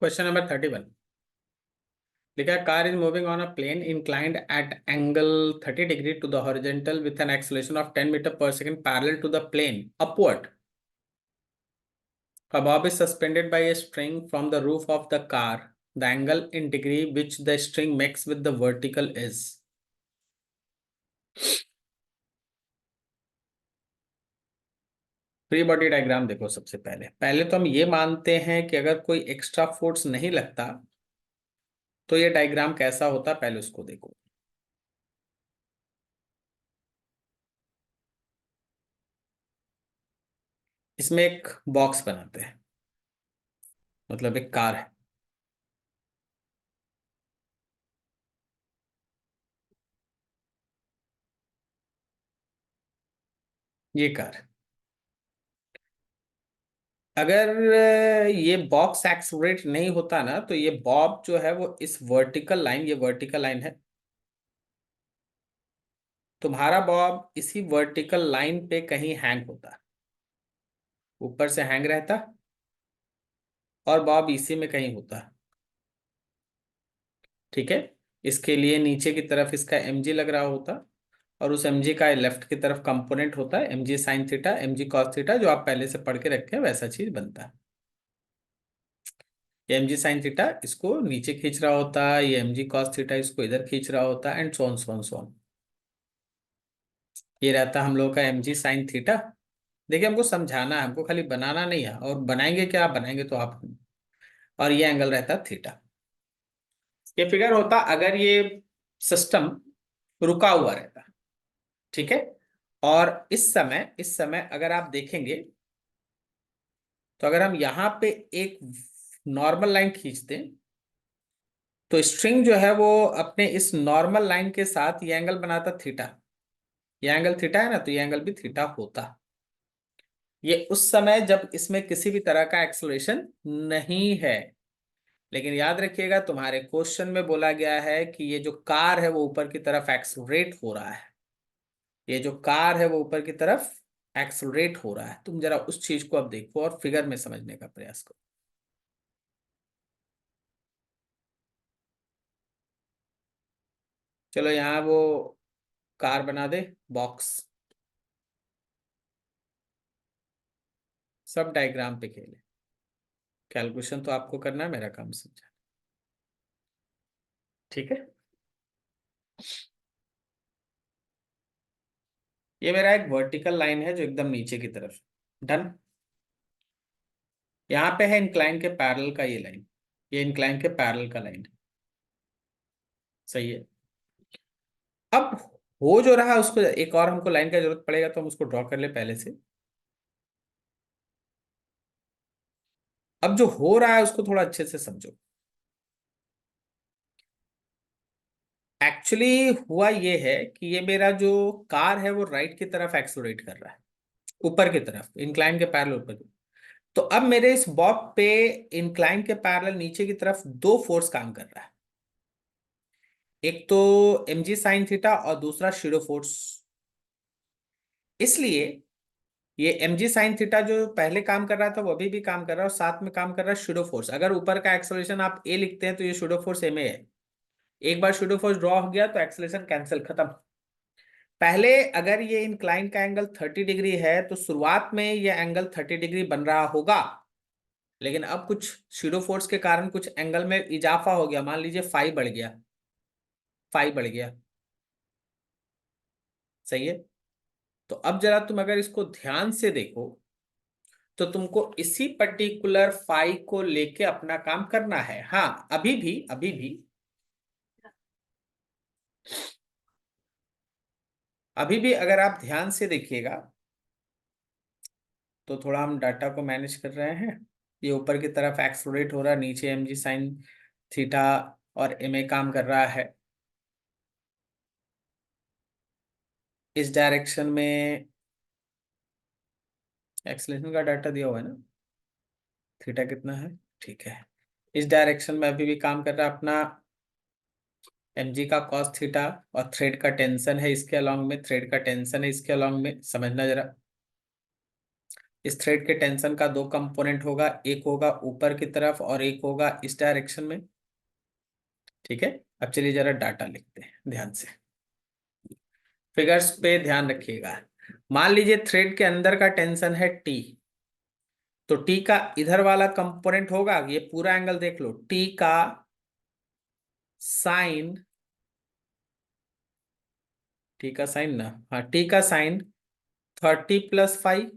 Question number 31 लिखा है car is moving on a plane inclined at angle 30 degree to the horizontal with an acceleration of 10 metre per second parallel to the plane upward. A bob is suspended by a string from the roof of the car. The angle in degree which the string makes with the vertical is. Free body diagram देखो. सबसे पहले पहले तो हम ये मानते हैं कि अगर कोई एक्स्ट्रा फोर्स नहीं लगता तो ये डायग्राम कैसा होता, पहले उसको देखो. इसमें एक बॉक्स बनाते हैं, मतलब एक कार है. ये कार, अगर ये बॉक्स एक्सलरेट नहीं होता ना तो ये बॉब जो है वो इस वर्टिकल लाइन, ये वर्टिकल लाइन है, तुम्हारा बॉब इसी वर्टिकल लाइन पे कहीं हैंग होता, ऊपर से हैंग रहता और बॉब इसी में कहीं होता. ठीक है. इसके लिए नीचे की तरफ इसका mg लग रहा होता और उस mg का लेफ्ट की तरफ कंपोनेंट होता है mg sine theta mg cos theta, जो आप पहले से पढ़ के रखे हैं वैसा चीज बनता है. ये mg साइन थीटा इसको नीचे खींच रहा होता है, ये mg कॉस थीटा इसको इधर खींच रहा होता है, एंड सोन सोन सोन. ये रहता है हम लोग का mg साइन थीटा. देखिए हमको समझाना है, हमको खाली बनाना नहीं है, और बनाएंगे क्या, आप बनाएंगे तो आप. और ये एंगल रहता है थीटा. ये फिगर होता अगर ये सिस्टम रुका हुआ रहता. ठीक है. और इस समय अगर आप देखेंगे तो अगर हम यहां पे एक नॉर्मल लाइन खींचते तो स्ट्रिंग जो है वो अपने इस नॉर्मल लाइन के साथ ये एंगल बनाता थीटा. ये एंगल थीटा है ना, तो ये एंगल भी थीटा होता. ये उस समय जब इसमें किसी भी तरह का एक्सेलरेशन नहीं है. लेकिन याद रखिएगा तुम्हारे क्वेश्चन में बोला गया है कि ये जो कार है वो ऊपर की तरफ एक्सेलरेट हो रहा है. ये जो कार है वो ऊपर की तरफ एक्सेलरेट हो रहा है. तुम जरा उस चीज को अब देखो और फिगर में समझने का प्रयास करो. चलो यहाँ वो कार बना दे, बॉक्स. सब डायग्राम पे खेले. कैलकुलेशन तो आपको करना है, मेरा काम समझा. ठीक है. ये मेरा एक वर्टिकल लाइन है जो एकदम नीचे की तरफ. डन. यहाँ पे है इंक्लाइन के पैरेलल का ये लाइन. ये इंक्लाइन के पैरेलल का लाइन है. सही है. अब हो जो रहा है उसको एक और हमको लाइन का जरूरत पड़ेगा तो हम उसको ड्रॉ कर ले पहले से. अब जो हो रहा है उसको थोड़ा अच्छे से समझो. एक्चुअली हुआ ये है कि ये मेरा जो कार है वो राइट की तरफ एक्सलरेट कर रहा है, ऊपर की तरफ इंक्लाइन के पैरेलल ऊपर. तो अब मेरे इस बॉब पे इंक्लाइन के पैरेलल नीचे की तरफ दो फोर्स काम कर रहा है. एक तो mg साइन थीटा और दूसरा शेडो फोर्स. इसलिए ये mg साइन थीटा जो पहले काम कर रहा था वो अभी भी काम कर रहा है, और साथ में काम कर रहा है शेडो फोर्स. अगर ऊपर का एक्सेलरेशन आप a लिखते हैं तो ये शेडो फोर्स ma है. एक बार शेडो फोर्स ड्रॉ हो गया तो एक्सेलरेशन कैंसिल, खत्म. पहले अगर ये इंक्लाइन का एंगल 30 डिग्री है तो शुरुआत में ये एंगल 30 डिग्री बन रहा होगा. लेकिन अब कुछ शेडो फोर्स के कारण कुछ एंगल में इजाफा हो गया, मान लीजिए फाई बढ़ गया. फाई बढ़ गया. सही है. तो अब जरा तुम अगर इसको ध्यान से देखो तो तुमको इसी पर्टिकुलर फाई को लेके अपना काम करना है. हाँ, अभी भी अगर आप ध्यान से देखिएगा तो थोड़ा हम डाटा को मैनेज कर रहे हैं. ये ऊपर की तरफ एक्सलरेट हो रहा है, नीचे mg साइन थीटा और ma काम कर रहा है. इस डायरेक्शन में एक्सलेशन का डाटा दिया हुआ है ना, थीटा कितना है. ठीक है. इस डायरेक्शन में अभी भी काम कर रहा है अपना mg का कॉस थीटा, और थ्रेड का टेंशन है इसके अलोंग में, थ्रेड का टेंशन है इसके अलोंग में, समझना जरा. इस थ्रेड के टेंशन का दो कंपोनेंट होगा, एक होगा ऊपर की तरफ और एक होगा इस डायरेक्शन में। ठीक है, अब चलिए जरा डाटा लिखते हैं ध्यान से, फिगर्स पे ध्यान रखिएगा। मान लीजिए थ्रेड के अंदर का टेंशन है टी, तो टी का इधर वाला कंपोनेंट होगा, ये पूरा एंगल देख लो, टी का साइन, टी का साइन ना, हाँ टी का साइन 30+5,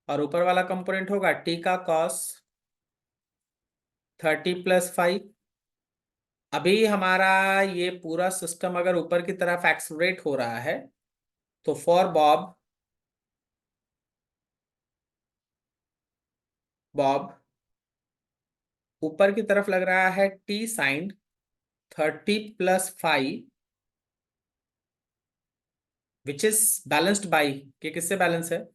और ऊपर वाला कंपोनेंट होगा टी का कॉस 30+5। अभी हमारा ये पूरा सिस्टम अगर ऊपर की तरफ एक्सलरेट हो रहा है, तो फॉर बॉब, बॉब ऊपर की तरफ लग रहा है T sine 30+5, which is balanced by, ये किससे बैलेंस है,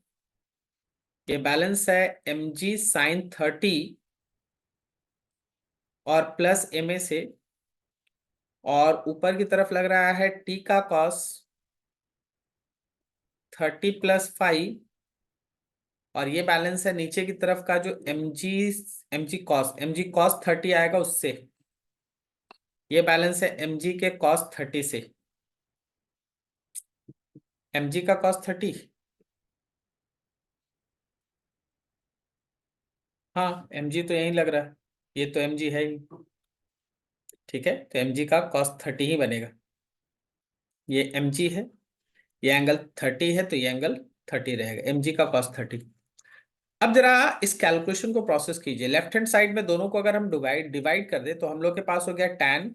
ये बैलेंस है mg sin 30 और प्लस ma से, और ऊपर की तरफ लग रहा है t का cos 30+5, और ये बैलेंस है नीचे की तरफ का जो mg cos 30 आएगा उससे, ये बैलेंस है mg के cos 30 से, mg का cos 30, हाँ mg तो यही लग रहा है, ये तो mg है ही। ठीक है, तो mg का cos 30 ही बनेगा, ये mg है, ये एंगल 30 है, तो ये एंगल 30 रहेगा, mg का cos 30। अब जरा इस कैलकुलेशन को प्रोसेस कीजिए, लेफ्ट हैंड साइड में दोनों को अगर हम डिवाइड डिवाइड कर दे, तो हम लोग के पास हो गया tan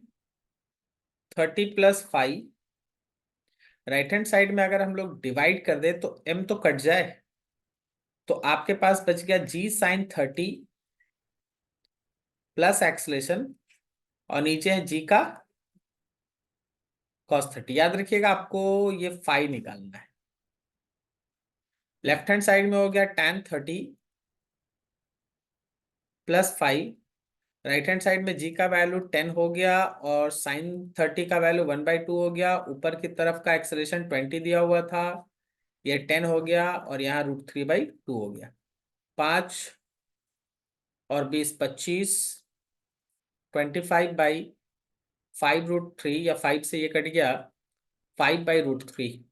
30+5, राइट हैंड साइड में अगर हम लोग डिवाइड कर दे तो m तो कट जाए, तो आपके पास बच गया g sin 30 प्लस एक्सलेशन, और नीचे है g का cos 30। याद रखिएगा आपको ये फाई निकालना है, लेफ्ट हैंड साइड में हो गया tan 30+5, राइट हैंड साइड में जी का वैल्यू 10 हो गया, और sin 30 का वैल्यू 1/2 हो गया, ऊपर की तरफ का एक्सलेशन 20 दिया हुआ था, ये 10 हो गया, और यहाँ √3/2 हो गया, 5 और 20 25, 25/5 √3, या 5 से ये कट गया, 5/√3,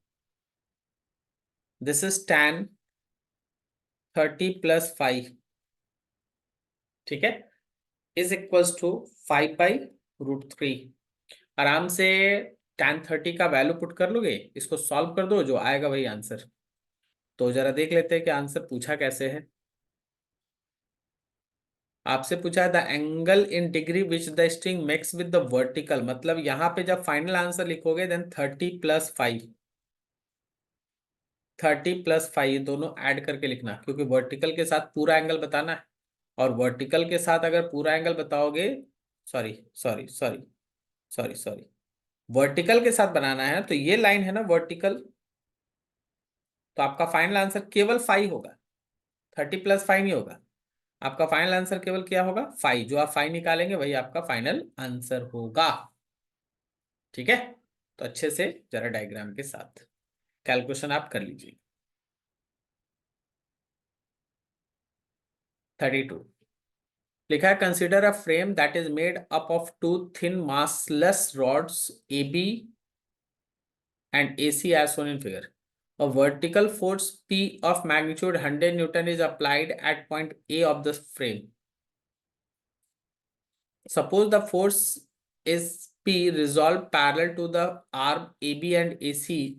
दिस इज tan 30+5, ठीक है, इज इक्वल्स टू 5/√3। आराम से tan 30 का वैल्यू पुट कर लोगे, इसको सॉल्व कर दो, जो आएगा वही आंसर। तो जरा देख लेते हैं कि आंसर पूछा कैसे है। आपसे पूछा है the angle in degree which the string makes with the vertical, मतलब यहाँ पे जब फाइनल आंसर लिखोगे देन 30+5, 30+5 दोनों ऐड करके लिखना, क्योंकि वर्टिकल के साथ पूरा एंगल बताना है, और वर्टिकल के साथ अगर पूरा एंगल बताओगे, sorry sorry sorry sorry sorry, vertical के साथ बनाना है, तो ये लाइन है ना वर्टिकल, तो आपका फाइनल आंसर केवल 5 होगा, 30+5 नहीं होगा, आपका फाइनल आंसर केवल क्या होगा, 5, जो आप 5 निकालेंगे वही आपका फाइनल आंसर होगा। ठीक है, तो अच्छे से जरा डायग्राम के साथ कैलकुलेशन आप कर लीजिए। 32 लिखा है, consider a frame that is made up of two thin massless rods AB and AC as shown in figure. A vertical force P of magnitude 100 Newton is applied at point A of the frame. Suppose the force is P resolved parallel to the arm AB and AC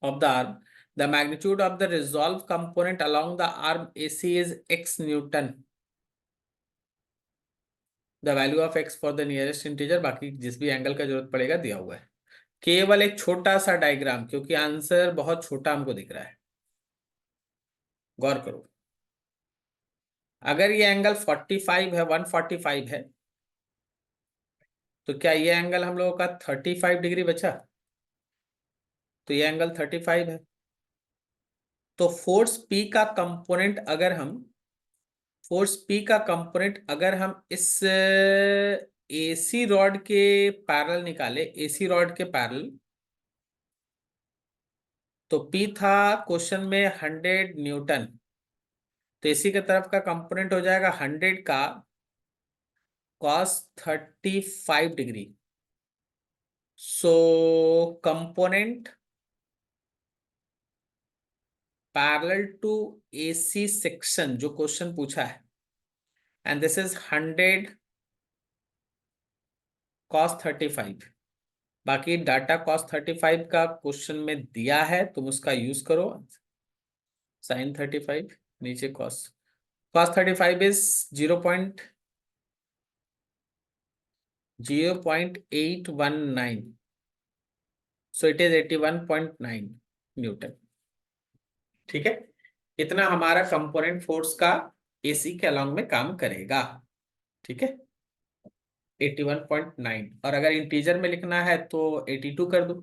of the arm. The magnitude of the resolved component along the arm AC is x Newton. The value of x for the nearest integer, बाकी जिस भी angle का जरूरत पड़ेगा दिया हुआ है। केवल एक छोटा सा डायग्राम, क्योंकि आंसर बहुत छोटा हमको दिख रहा है, गौर करो। अगर ये एंगल 45 है, 145 है, तो क्या ये एंगल हम लोगों का 35 डिग्री बचा, तो ये एंगल 35 है, तो फोर्स पी का कंपोनेंट अगर हम इस एसी रॉड के पैरेलल निकाले, एसी रॉड के पैरेलल, तो P था क्वेश्चन में 100 न्यूटन, तो इसी के तरफ का कंपोनेंट हो जाएगा 100 का cos 35 डिग्री। So component parallel to AC section जो क्वेश्चन पूछा है, एंड दिस इज 100 cos 35। बाकी डाटा cos 35 का क्वेश्चन में दिया है, तुम उसका यूज करो। sin 35 नीचे cos 35 is 0.0819, so it is 81.9 Newton. ठीक है, इतना हमारा कंपोनेंट फोर्स का AC के अलॉन्ग में काम करेगा। ठीक है, 81.9, और अगर इंटीजर में लिखना है तो 82 कर दो।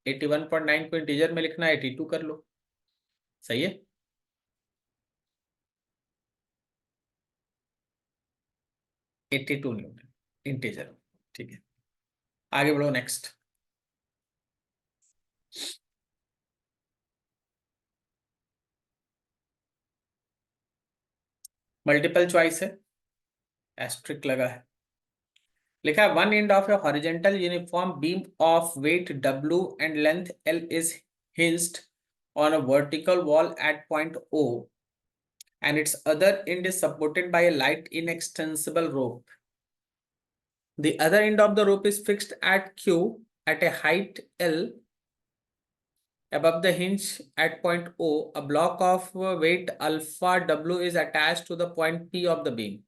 81.9 को इंटीजर में लिखना है, 82 कर लो। सही है, 82 न्यूटन इंटीजर। ठीक है, आगे बढ़ो नेक्स्ट। मल्टीपल चॉइस है, एस्ट्रिक लगा है। लिखा है one end of a horizontal uniform beam of weight W and length L is hinged on a vertical wall at point O, and its other end is supported by a light inextensible rope. The other end of the rope is fixed at Q at a height L above the hinge at point O. A block of weight alpha W is attached to the point P of the beam.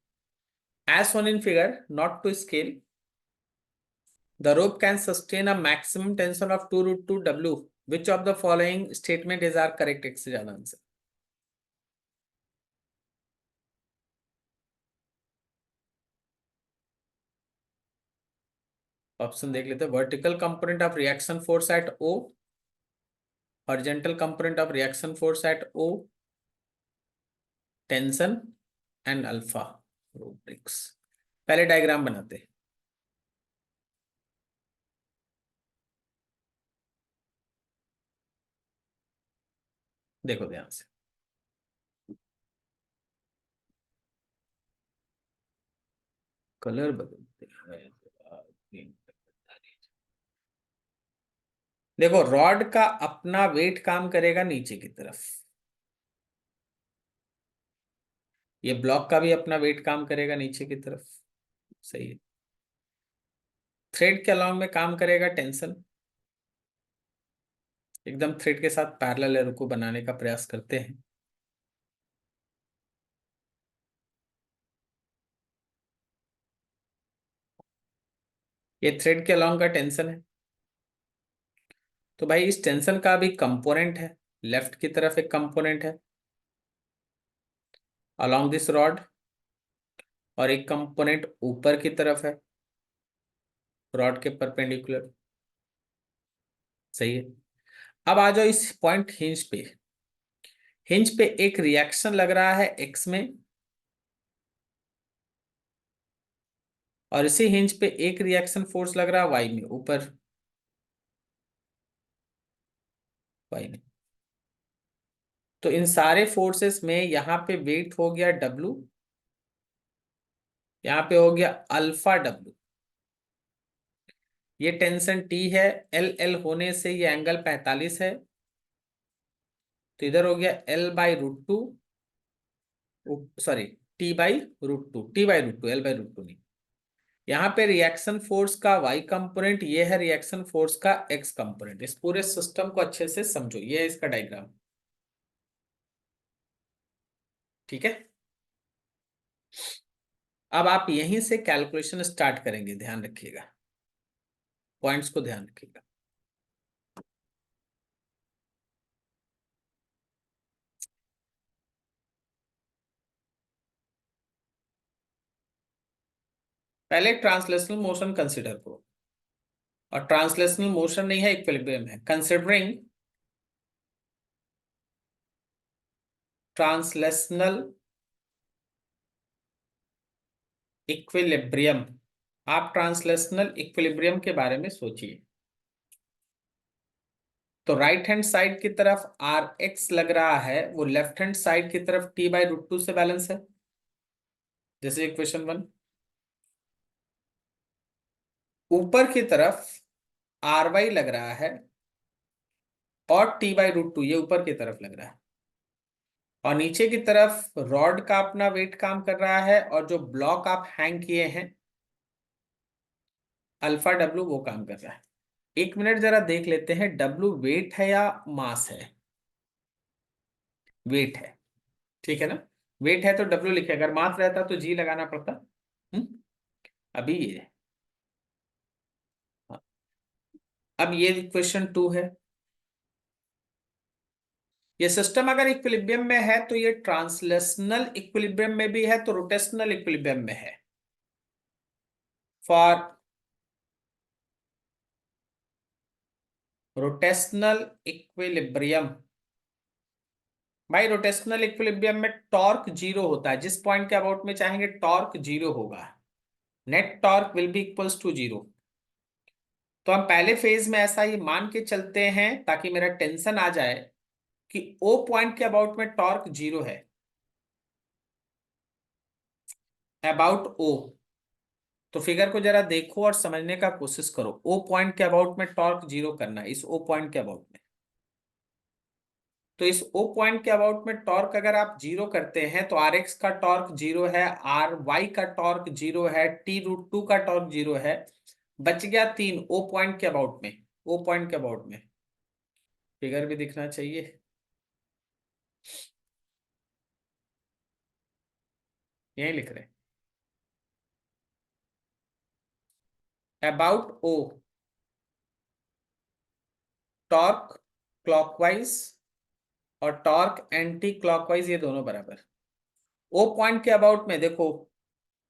As shown in figure, not to scale, the rope can sustain a maximum tension of 2√2 W. Which of the following statement is our correct answer? Option देख लेते हैं। Vertical component of reaction force eight O, horizontal component of reaction force eight O, tension and alpha rubrics. पहले diagram बनाते हैं। देखो ध्यान से, colour बदलते हैं। देखो रॉड का अपना वेट काम करेगा नीचे की तरफ, ये ब्लॉक का भी अपना वेट काम करेगा नीचे की तरफ। सही है, थ्रेड के अलॉन्ग में काम करेगा टेंशन। एकदम थ्रेड के साथ पैरेलल एरो को बनाने का प्रयास करते हैं। ये थ्रेड के अलॉन्ग का टेंशन है, तो भाई इस टेंशन का भी कंपोनेंट है, लेफ्ट की तरफ एक कंपोनेंट है अलोंग दिस रॉड, और एक कंपोनेंट ऊपर की तरफ है रॉड के परपेंडिकुलर। सही है, अब आ जाओ इस पॉइंट हिंज पे। हिंज पे एक रिएक्शन लग रहा है एक्स में, और इसी हिंज पे एक रिएक्शन फोर्स लग रहा है वाई में, ऊपर वाई में। तो इन सारे फोर्सेस में यहाँ पे वेट हो गया W, यहाँ पे हो गया अल्फा W, ये टेंशन T है, L होने से ये एंगल 45 है, तो इधर हो गया L/√2, sorry T/√2, T/√2, L/√2 नहीं। यहाँ पे रिएक्शन फोर्स का y कंपोनेंट, ये है रिएक्शन फोर्स का x कंपोनेंट। इस पूरे सिस्टम को अच्छे से समझो, ये है इसका डायग्राम। ठीक है, अब आप यहीं से कैलकुलेशन स्टार्ट करेंगे, ध्यान रखिएगा, पॉइंट्स को ध्यान रखिएगा। पहले ट्रांसलेशनल मोशन कंसिडर करो, और ट्रांसलेशनल मोशन नहीं है, इक्विलिब्रियम है। कंसिडरिंग ट्रांसलेशनल इक्विलिब्रियम, आप ट्रांसलेशनल इक्विलिब्रियम के बारे में सोचिए। तो राइट हैंड साइड की तरफ आर एक्स लग रहा है, वो लेफ्ट हैंड साइड की तरफ t/√2 से बैलेंस है, जैसे इक्वेशन 1। ऊपर की तरफ आर वाई लग रहा है और t/√2 ये ऊपर की तरफ लग रहा है, और नीचे की तरफ रॉड का अपना वेट काम कर रहा है, और जो ब्लॉक आप हैंग किए हैं अल्फा डब्ल्यू वो काम कर रहा है। एक मिनट जरा देख लेते हैं, डब्ल्यू वेट है या मास है? वेट है, ठीक है ना। वेट है तो डब्ल्यू लिखे, अगर मास रहता तो जी लगाना पड़ता। हम्म, अभी ये, हाँ, अब ये इक्वेशन 2 है। ये सिस्टम अगर इक्विलिब्रियम में है तो ये ट्रांसलेशनल इक्विलिब्रियम में भी है, तो रोटेशनल इक्विलिब्रियम में है। फॉर रोटेशनल इक्विलिब्रियम, भाई रोटेशनल इक्विलिब्रियम में टॉर्क जीरो होता है, जिस पॉइंट के अबाउट में चाहेंगे टॉर्क जीरो होगा, net torque will be equals to zero. तो हम पहले फेज में ऐसा ही मान के चलते हैं ताकि मेरा टेंशन आ जाए कि ओ पॉइंट के अबाउट में टॉर्क जीरो है, अबाउट ओ। तो फिगर को जरा देखो और समझने का कोशिश करो, ओ पॉइंट के अबाउट में टॉर्क जीरो करना है, इस ओ पॉइंट के अबाउट में। तो इस ओ पॉइंट के अबाउट में टॉर्क अगर आप जीरो करते हैं तो आर एक्स का टॉर्क जीरो है, आर वाई का टॉर्क जीरो है, t√2 का टॉर्क जीरो है। बच गया 3 ओ पॉइंट के अबाउट में, ओ पॉइंट के अबाउट में। फिगर भी दिखना चाहिए, यही लिख रहे हैं अबाउट ओ, टॉर्क क्लॉकवाइज और टॉर्क एंटी क्लॉकवाइज, ये दोनों बराबर। ओ पॉइंट के अबाउट में देखो,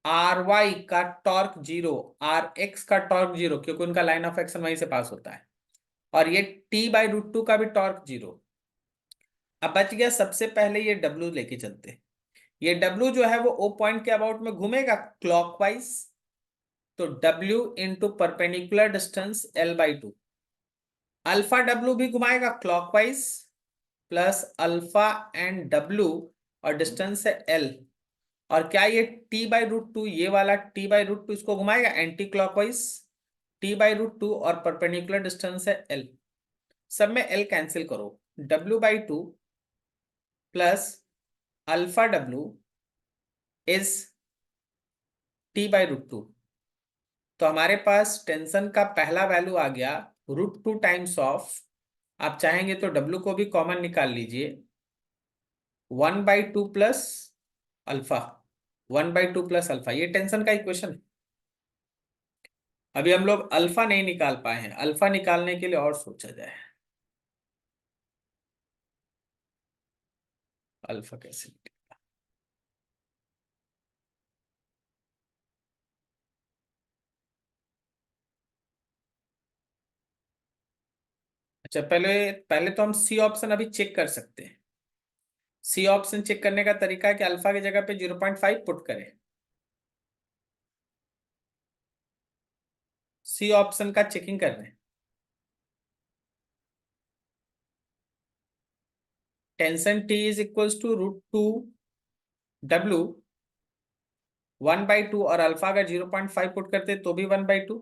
आर वाई का टॉर्क जीरो, आर एक्स का टॉर्क जीरो, क्योंकि उनका लाइन ऑफ एक्शन वहीं से पास होता है, और ये t/√2 का भी टॉर्क जीरो। अब बच गया सबसे पहले ये डब्ल्यू लेके चलते। ये डब्ल्यू जो है वो ओ पॉइंट के अबाउट में घूमेगा क्लॉकवाइज, तो W into perpendicular distance l/2। Alpha W भी घुमाएगा clockwise, plus alpha and W, और डिस्टेंस है l। और क्या ये t/√2, ये वाला t/√2 इसको घुमाएगा एंटी क्लॉकवाइज, t/√2 और परपेंडिकुलर डिस्टेंस है l। सब में l कैंसिल करो, w/2 plus alpha W is t/√2। तो हमारे पास टेंशन का पहला वैल्यू आ गया √2 टाइम्स ऑफ, आप चाहेंगे तो w को भी कॉमन निकाल लीजिए, 1/2 प्लस अल्फा, 1/2 प्लस अल्फा, ये टेंशन का इक्वेशन है। अभी हम लोग अल्फा नहीं निकाल पाए हैं, अल्फा निकालने के लिए और सोचा जाए, अल्फा कैसे निकालें? अच्छा, पहले पहले तो हम सी ऑप्शन अभी चेक कर सकते हैं। सी ऑप्शन चेक करने का तरीका है कि अल्फा की जगह पे 0.5 पुट करें। सी ऑप्शन का चेकिंग कर रहे हैं। Tension T is equals to √2 W, 1/2, और अल्फा अगर 0.5 पुट करते तो भी 1/2,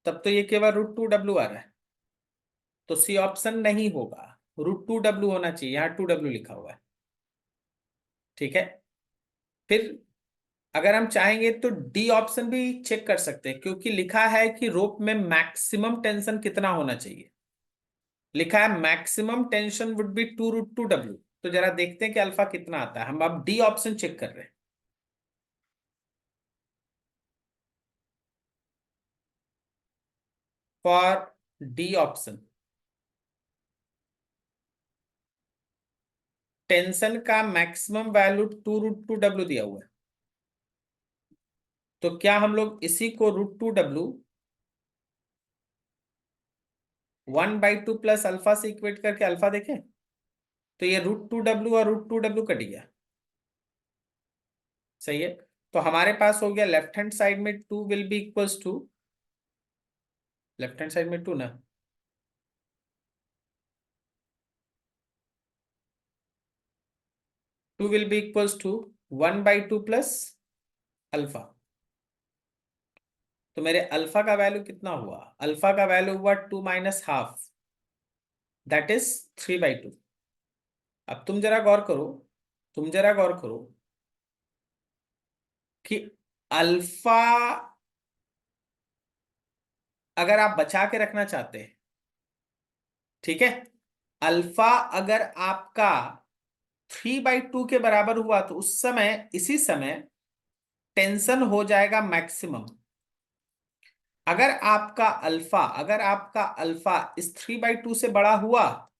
तब तो ये केवल √2 डब्ल्यू आ रहा है, तो सी ऑप्शन नहीं होगा, √2 डब्ल्यू होना चाहिए, यहाँ 2 डब्ल्यू लिखा हुआ है। ठीक है, फिर अगर हम चाहेंगे तो डी ऑप्शन भी चेक कर सकते हैं, क्योंकि लिखा है कि रोप में मैक्सिमम टेंशन कितना होना चाहिए, लिखा है maximum tension would be 2 √2 W. तो जरा देखते हैं कि अल्फा कितना आता है, हम अब डी ऑप्शन चेक कर रहे हैं। फॉर डी ऑप्शन, टेंशन का मैक्सिमम वैल्यू 2 √2 डब्ल्यू दिया हुआ है, तो क्या हम लोग इसी को √2 डब्ल्यू 1/2 प्लस अल्फा से इक्वेट करके अल्फा देखें, तो ये √2 डब्ल्यू और √2 डब्ल्यू कट गया। सही है, तो हमारे पास हो गया लेफ्ट हैंड साइड में 2 will be equals to, left hand side में 2 ना, 2 will be equals to 1/2 plus alpha. तो मेरे अल्फा का वैल्यू कितना हुआ? अल्फा का वैल्यू हुआ 2 माइनस हाफ, दैट इज 3/2। अब तुम जरा गौर करो, तुम जरा गौर करो कि अल्फा अगर आप बचा के रखना चाहते हैं, ठीक है, अल्फा अगर आपका 3/2 के बराबर हुआ तो उस समय, इसी समय टेंशन हो जाएगा मैक्सिमम। अगर आपका अल्फा इस 3/2 से बड़ा हुआ,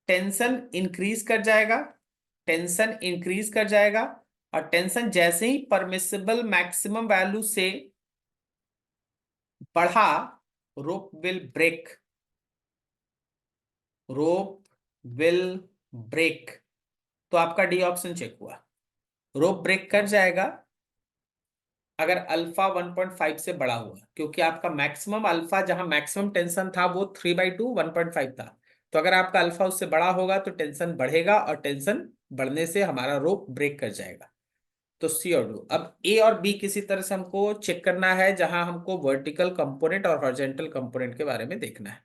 टेंशन इंक्रीज कर जाएगा, टेंशन इंक्रीज कर जाएगा, और टेंशन जैसे ही परमिसिबल मैक्सिमम वैल्यू से बढ़ा, rope will break, rope will break. तो आपका डी ऑप्शन चेक हुआ, रोप ब्रेक कर जाएगा अगर अल्फा 1.5 से बड़ा हुआ, क्योंकि आपका मैक्सिमम अल्फा, जहां मैक्सिमम टेंशन था वो 3/2 1.5 था। तो अगर आपका अल्फा उससे बड़ा होगा तो टेंशन बढ़ेगा, और टेंशन बढ़ने से हमारा रोप ब्रेक कर जाएगा। तो सी और डू। अब ए और बी किसी तरह से हमको चेक करना है, जहां हमको वर्टिकल कंपोनेंट और हॉरिजॉन्टल कंपोनेंट के बारे में देखना है।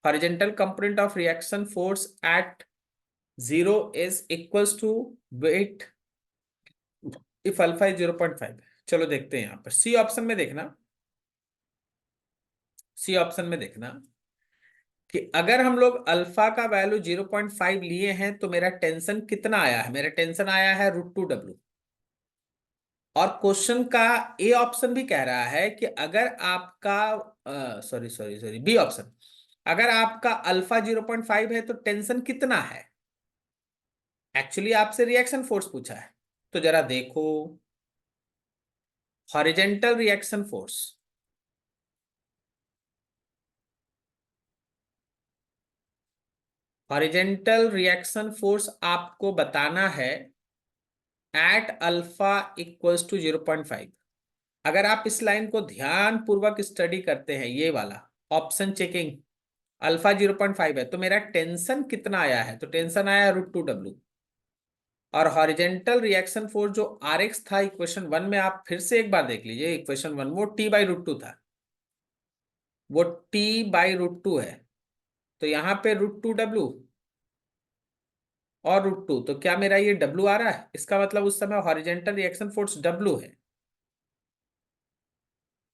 Horizontal component of reaction force at 0 is equals to weight if alpha is 0.5। चलो देखते हैं, यहां पर सी ऑप्शन में देखना, सी ऑप्शन में देखना कि अगर हम लोग अल्फा का वैल्यू 0.5 लिए हैं तो मेरा टेंशन कितना आया है? मेरा टेंशन आया है √2W। और क्वेश्चन का ए ऑप्शन भी कह रहा है कि अगर आपका, sorry sorry sorry, B option, अगर आपका अल्फा 0.5 है तो टेंशन कितना है? एक्चुअली आपसे रिएक्शन फोर्स पूछा है, तो जरा देखो, horizontal reaction force, horizontal reaction force आपको बताना है एट अल्फा इक्वल्स टू 0.5। अगर आप इस लाइन को ध्यान पूर्वक स्टडी करते हैं, ये वाला ऑप्शन चेकिंग, अल्फा 0.5 है तो मेरा टेंशन कितना आया है? तो टेंशन आया √2W। और हॉरिजेंटल रिएक्शन फोर्स जो RX था इक्वेशन 1 में, आप फिर से एक बार देख लीजिए इक्वेशन 1, वो T/√2 था, वो T/√2 है। तो यहां पे √2W और √2, तो क्या मेरा ये W आ रहा है? इसका मतलब उस समय हॉरिजेंटल रिएक्शन फोर्स W है।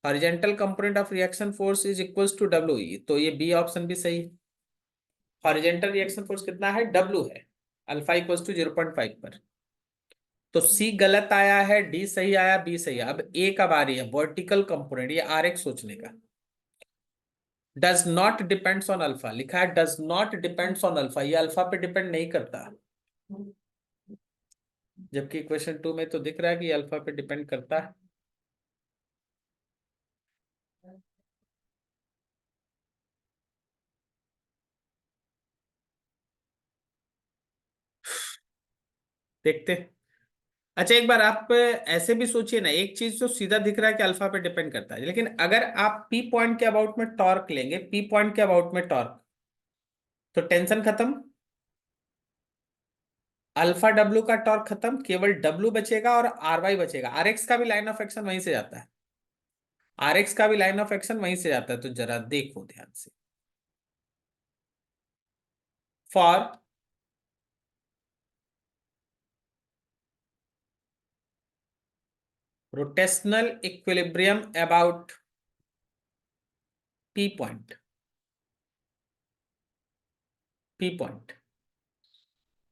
Horizontal component of reaction force is equals to W, तो ये बी ऑप्शन भी सही है। हॉरिजेंटल रिएक्शन फोर्स कितना है? W है, अल्फा इक्वल्स टू 0.5 पर। तो सी गलत आया है, डी सही आया, बी सही है। अब ए का बारी है, वर्टिकल कंपोनेंट, ये RX सोचने का। Does not depends on alpha लिखा है, does not depends on alpha, ये अल्फा पे डिपेंड नहीं करता, जबकि इक्वेशन 2 में तो दिख रहा है कि अल्फा पे डिपेंड करता है। देखते। अच्छा, एक बार आप ऐसे भी सोचिए ना, एक चीज तो सीधा दिख रहा है कि अल्फा पे डिपेंड करता है, लेकिन अगर आप पी पॉइंट के अबाउट में टॉर्क लेंगे, पी पॉइंट के अबाउट में टॉर्क, तो टेंशन खत्म, अल्फा डब्ल्यू का टॉर्क खत्म, केवल डब्ल्यू बचेगा और RY बचेगा। RX का भी लाइन ऑफ एक्शन वहीं से जाता है, RX का भी लाइन ऑफ एक्शन वहीं से जाता है। तो जरा देखो ध्यान से, for rotational equilibrium about P point, P point,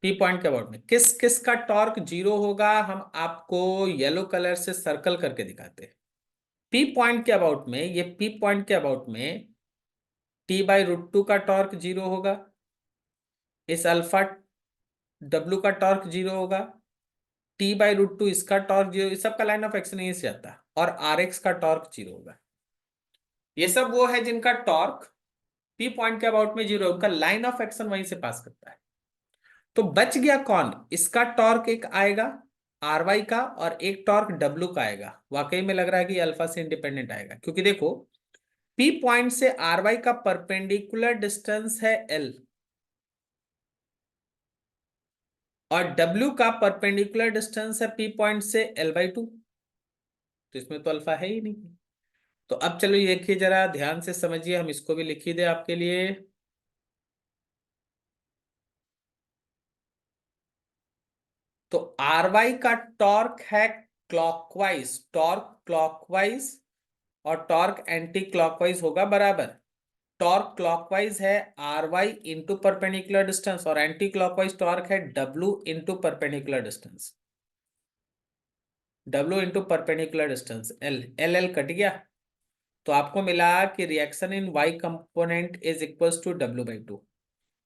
P point के अबाउट में किस किस का टॉर्क जीरो होगा, हम आपको येलो कलर से सर्कल करके दिखाते हैं। पी पॉइंट के अबाउट में, ये पी पॉइंट के अबाउट में T/√2 का टॉर्क जीरो होगा, इस अल्फा W का टॉर्क जीरो होगा, T/√2 इसका टॉर्क जीरो, इस सब का लाइन ऑफ एक्शन यहीं से आता है, और RX का टॉर्क जीरो होगा। ये सब वो है जिनका टॉर्क पी पॉइंट के अबाउट में जीरो है, उनका लाइन ऑफ एक्शन वहीं से पास करता है। तो बच गया कौन? इसका टॉर्क एक आएगा RY का, और एक टॉर्क W का आएगा। वाकई में लग रहा है कि अल्फा से इंडिपेंडेंट आएगा, क्योंकि देखो पी पॉइंट से RY का परपेंडिकुलर डिस्टेंस है L, और W का परपेंडिकुलर डिस्टेंस है P पॉइंट से L/2, तो इसमें तो अल्फा है ही नहीं। तो अब चलो ये देखिए, जरा ध्यान से समझिए, हम इसको भी लिख ही दे आपके लिए। तो RY का टॉर्क है क्लॉकवाइज, टॉर्क क्लॉकवाइज और टॉर्क एंटी क्लॉकवाइज होगा बराबर। टॉर्क क्लॉकवाइज है RY इंटू परपेंडिकुलर डिस्टेंस, और एंटी क्लॉकवाइज टॉर्क है W into perpendicular distance, W into perpendicular distance, L cut गया। तो आपको मिला कि reaction in Y component is equals to W/2,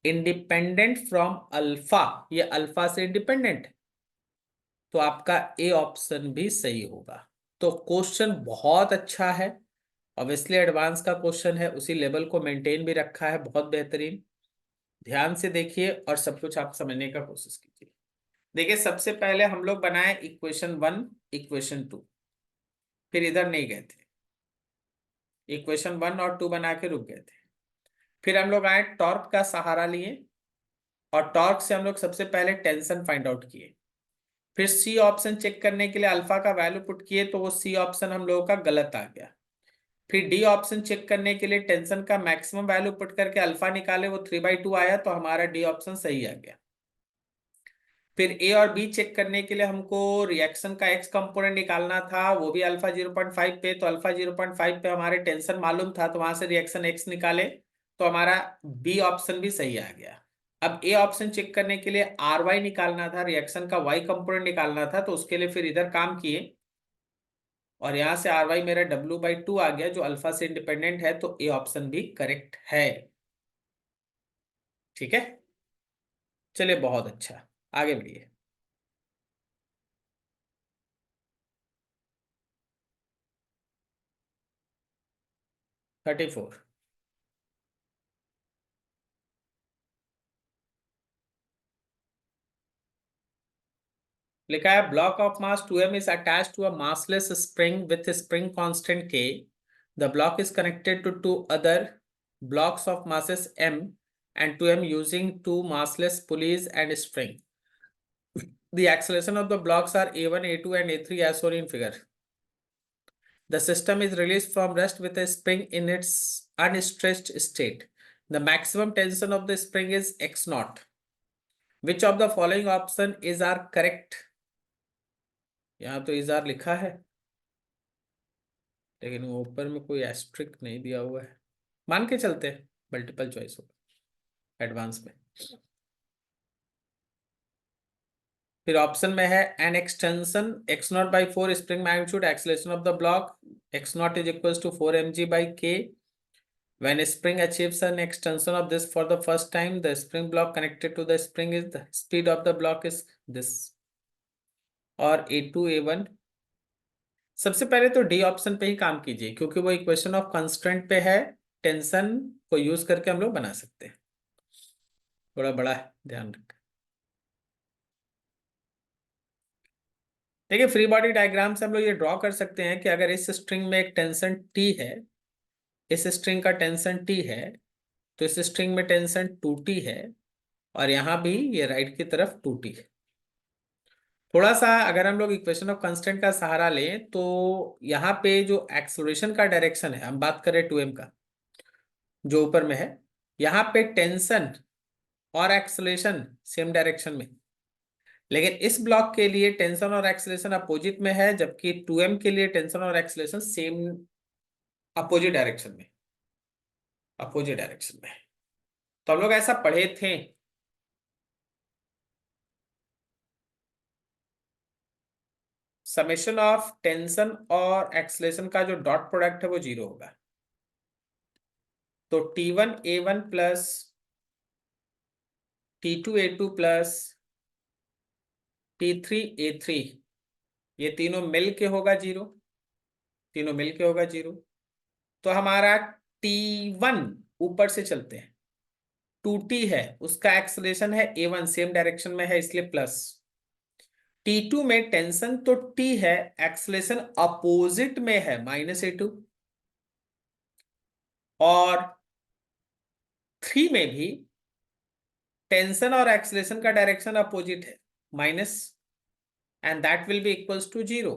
independent from alpha, ये अल्फा से इंडिपेंडेंट, तो आपका ए ऑप्शन भी सही होगा। तो क्वेश्चन बहुत अच्छा है, ऑब्वियसली एडवांस का क्वेश्चन है, उसी लेवल को मेंटेन भी रखा है, बहुत बेहतरीन। ध्यान से देखिए और सब कुछ आप समझने का कोशिश कीजिए। देखिए सबसे पहले हम लोग बनाए इक्वेशन 1, इक्वेशन 2, फिर इधर नहीं गए थे, इक्वेशन 1 और 2 बना के रुक गए थे। फिर हम लोग आए टॉर्क का सहारा लिए, और टॉर्क से हम लोग सबसे पहले टेंशन फाइंड आउट किए। फिर सी ऑप्शन चेक करने के लिए अल्फा का वैल्यू पुट किए, तो वो सी ऑप्शन हम लोगों का गलत आ गया। फिर डी ऑप्शन चेक करने के लिए टेंशन का मैक्सिमम वैल्यू पुट करके अल्फा निकाले, वो 3/2 आया, तो हमारा डी ऑप्शन सही आ गया। फिर ए और बी चेक करने के लिए हमको रिएक्शन का एक्स कंपोनेंट निकालना था, वो भी अल्फा 0.5 पे, तो अल्फा 0.5 पे हमारे टेंशन मालूम था, तो वहां से रिएक्शन एक्स निकाले, तो हमारा बी ऑप्शन भी सही आ गया। अब ए ऑप्शन चेक करने के लिए आर वाई निकालना था, रिएक्शन का वाई कंपोनेंट निकालना था, तो उसके लिए फिर इधर काम किए, और यहां से आर वाई मेरा W/2 आ गया, जो अल्फा से इंडिपेंडेंट है, तो ए ऑप्शन भी करेक्ट है। ठीक है, चलिए बहुत अच्छा, आगे बढ़िए। 34 लिखा है, block of mass 2m is attached to a massless spring with a spring constant k. The block is connected to two other blocks of masses m and 2m using two massless pulleys and spring. The acceleration of the blocks are a1, a2 and a3 as shown in figure. The system is released from rest with a spring in its unstretched state. The maximum tension of the spring is x naught. Which of the following option is are correct? यहाँ तो इजार लिखा है, लेकिन वो ऊपर में कोई asterisk नहीं दिया हुआ है, मान के चलते हैं मल्टीपल चॉइस होगा एडवांस में। फिर ऑप्शन में है an extension x0/4 spring magnitude acceleration of the block x0 = 4 mg/k. When a spring achieves an extension of this for the first time, the spring block connected to the spring is the speed of the block is this. और a2 a1, सबसे पहले तो D option पे ही काम कीजिए, क्योंकि वो equation of constraint पे है, टेंशन को यूज करके हम लोग बना सकते हैं, थोड़ा बड़ा है, ध्यान रखें। देखिए फ्री बॉडी डायग्राम से हम लोग ये ड्रॉ कर सकते हैं कि अगर इस स्ट्रिंग में एक टेंशन टी है, इस स्ट्रिंग का टेंशन टी है, तो इस स्ट्रिंग में टेंशन 2t है, और यहां भी ये राइट की तरफ 2t है। थोड़ा सा अगर हम लोग इक्वेशन ऑफ कांस्टेंट का सहारा लें, तो यहाँ पे जो एक्सलरेशन का डायरेक्शन है, हम बात करें 2m का जो ऊपर में है, यहाँ पे टेंशन और एक्सलेशन सेम डायरेक्शन में, लेकिन इस ब्लॉक के लिए टेंशन और एक्सलेशन अपोजिट में है, जबकि 2m के लिए टेंशन और एक्सलेशन सेम अपोजिट डायरेक्शन में, अपोजिट डायरेक्शन में। तो हम लोग ऐसा पढ़े थे, समेशन ऑफ टेंशन और एक्सलेशन का जो डॉट प्रोडक्ट है वो 0 होगा। तो T1A1 plus T2A2 plus T3A3, ये तीनों मिल के होगा 0, तीनों मिल के होगा 0। तो हमारा T1, ऊपर से चलते हैं, 2t है, उसका एक्सलेशन है a1, सेम डायरेक्शन में है इसलिए प्लस। T2 में टेंशन तो t है, एक्सलेशन अपोजिट में है -a2, और 3 में भी टेंशन और एक्सलेशन का डायरेक्शन अपोजिट है, minus and that will be equals to 0।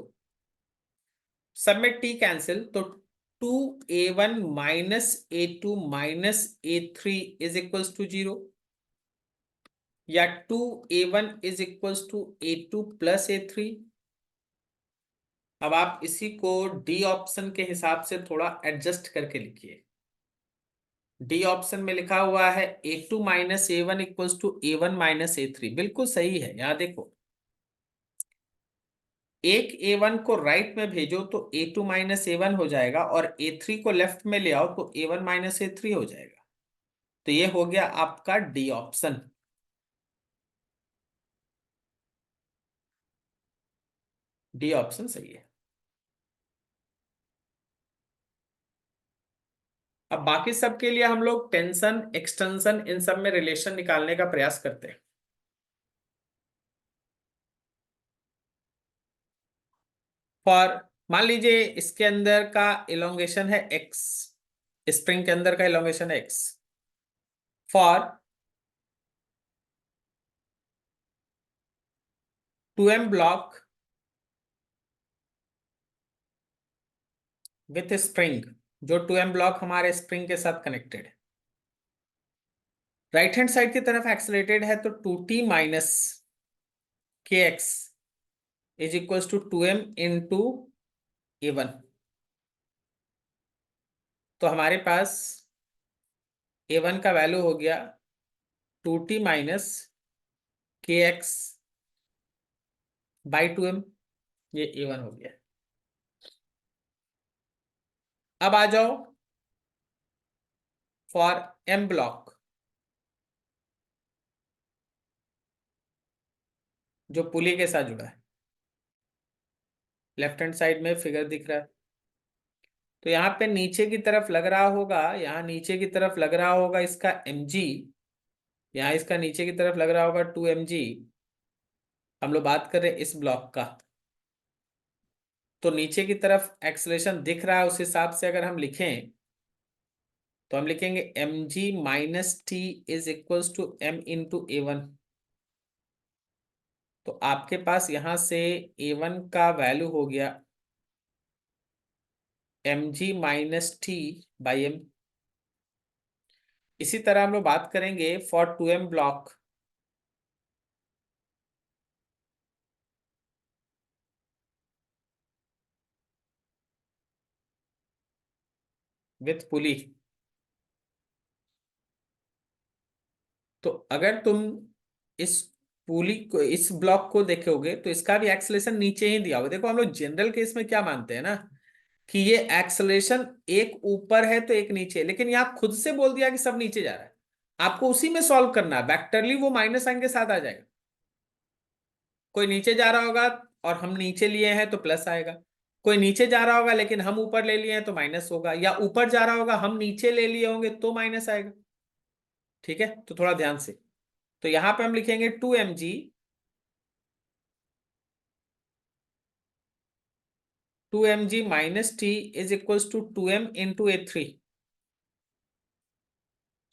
सब में t कैंसिल, तो 2a1 minus a2 minus a3 is equals to 0, या 2a1 is equals to a2 plus a3। अब आप इसी को डी ऑप्शन के हिसाब से थोड़ा एडजस्ट करके लिखिए। डी ऑप्शन में लिखा हुआ है a2 minus a1 equals to a1 minus a3, बिल्कुल सही है। यहां देखो, एक a1 को राइट में भेजो तो a2 माइनस a1 हो जाएगा, और a3 को लेफ्ट में ले आओ तो a1 माइनस a3 हो जाएगा। तो ये हो गया आपका डी ऑप्शन। डी ऑप्शन सही है। अब बाकी सब के लिए हम लोग टेंशन, एक्सटेंशन, इन सब में रिलेशन निकालने का प्रयास करते हैं। फॉर, मान लीजिए इसके अंदर का इलोंगेशन है x, स्प्रिंग के अंदर का इलोंगेशन है x। For 2m block with spring, जो 2m ब्लॉक हमारे स्प्रिंग के साथ कनेक्टेड है, राइट हैंड साइड की तरफ एक्सलेटेड है, तो 2t माइनस के X is equal to 2m into a1। तो हमारे पास a1 का वैल्यू हो गया 2t माइनस के एक्स बाई 2m, ये a1 हो गया। अब आ जाओ फॉर m ब्लॉक, जो पुली के साथ जुड़ा है, लेफ्ट हैंड साइड में फिगर दिख रहा है। तो यहाँ पे नीचे की तरफ लग रहा होगा, यहाँ नीचे की तरफ लग रहा होगा इसका mg, यहाँ इसका नीचे की तरफ लग रहा होगा 2mg। हम लोग बात कर रहे हैं इस ब्लॉक का, तो नीचे की तरफ एक्सलेशन दिख रहा है, उस हिसाब से अगर हम लिखें तो हम लिखेंगे mg minus T is equals to m into a1। तो आपके पास यहां से a1 का वैल्यू हो गया mg minus T by m। इसी तरह हम लोग बात करेंगे फॉर 2m ब्लॉक, विथ पुली। तो अगर तुम इस पुली को, इस ब्लॉक को देखोगे तो इसका भी एक्सलेशन नीचे ही दिया होगा। देखो हम लोग जनरल केस में क्या मानते हैं ना, कि ये एक्सलेशन एक ऊपर है तो एक नीचे है, लेकिन यहां खुद से बोल दिया कि सब नीचे जा रहा है। आपको उसी में सॉल्व करना है, वेक्टरली वो माइनस साइन के साथ आ जाएगा। कोई नीचे जा रहा होगा और हम नीचे लिए हैं तो प्लस आएगा, कोई नीचे जा रहा होगा लेकिन हम ऊपर ले लिए हैं तो माइनस होगा, या ऊपर जा रहा होगा हम नीचे ले लिए होंगे तो माइनस आएगा। ठीक है, तो थोड़ा ध्यान से। तो यहां पे हम लिखेंगे 2mg, 2mg minus T is equals to 2m into a3।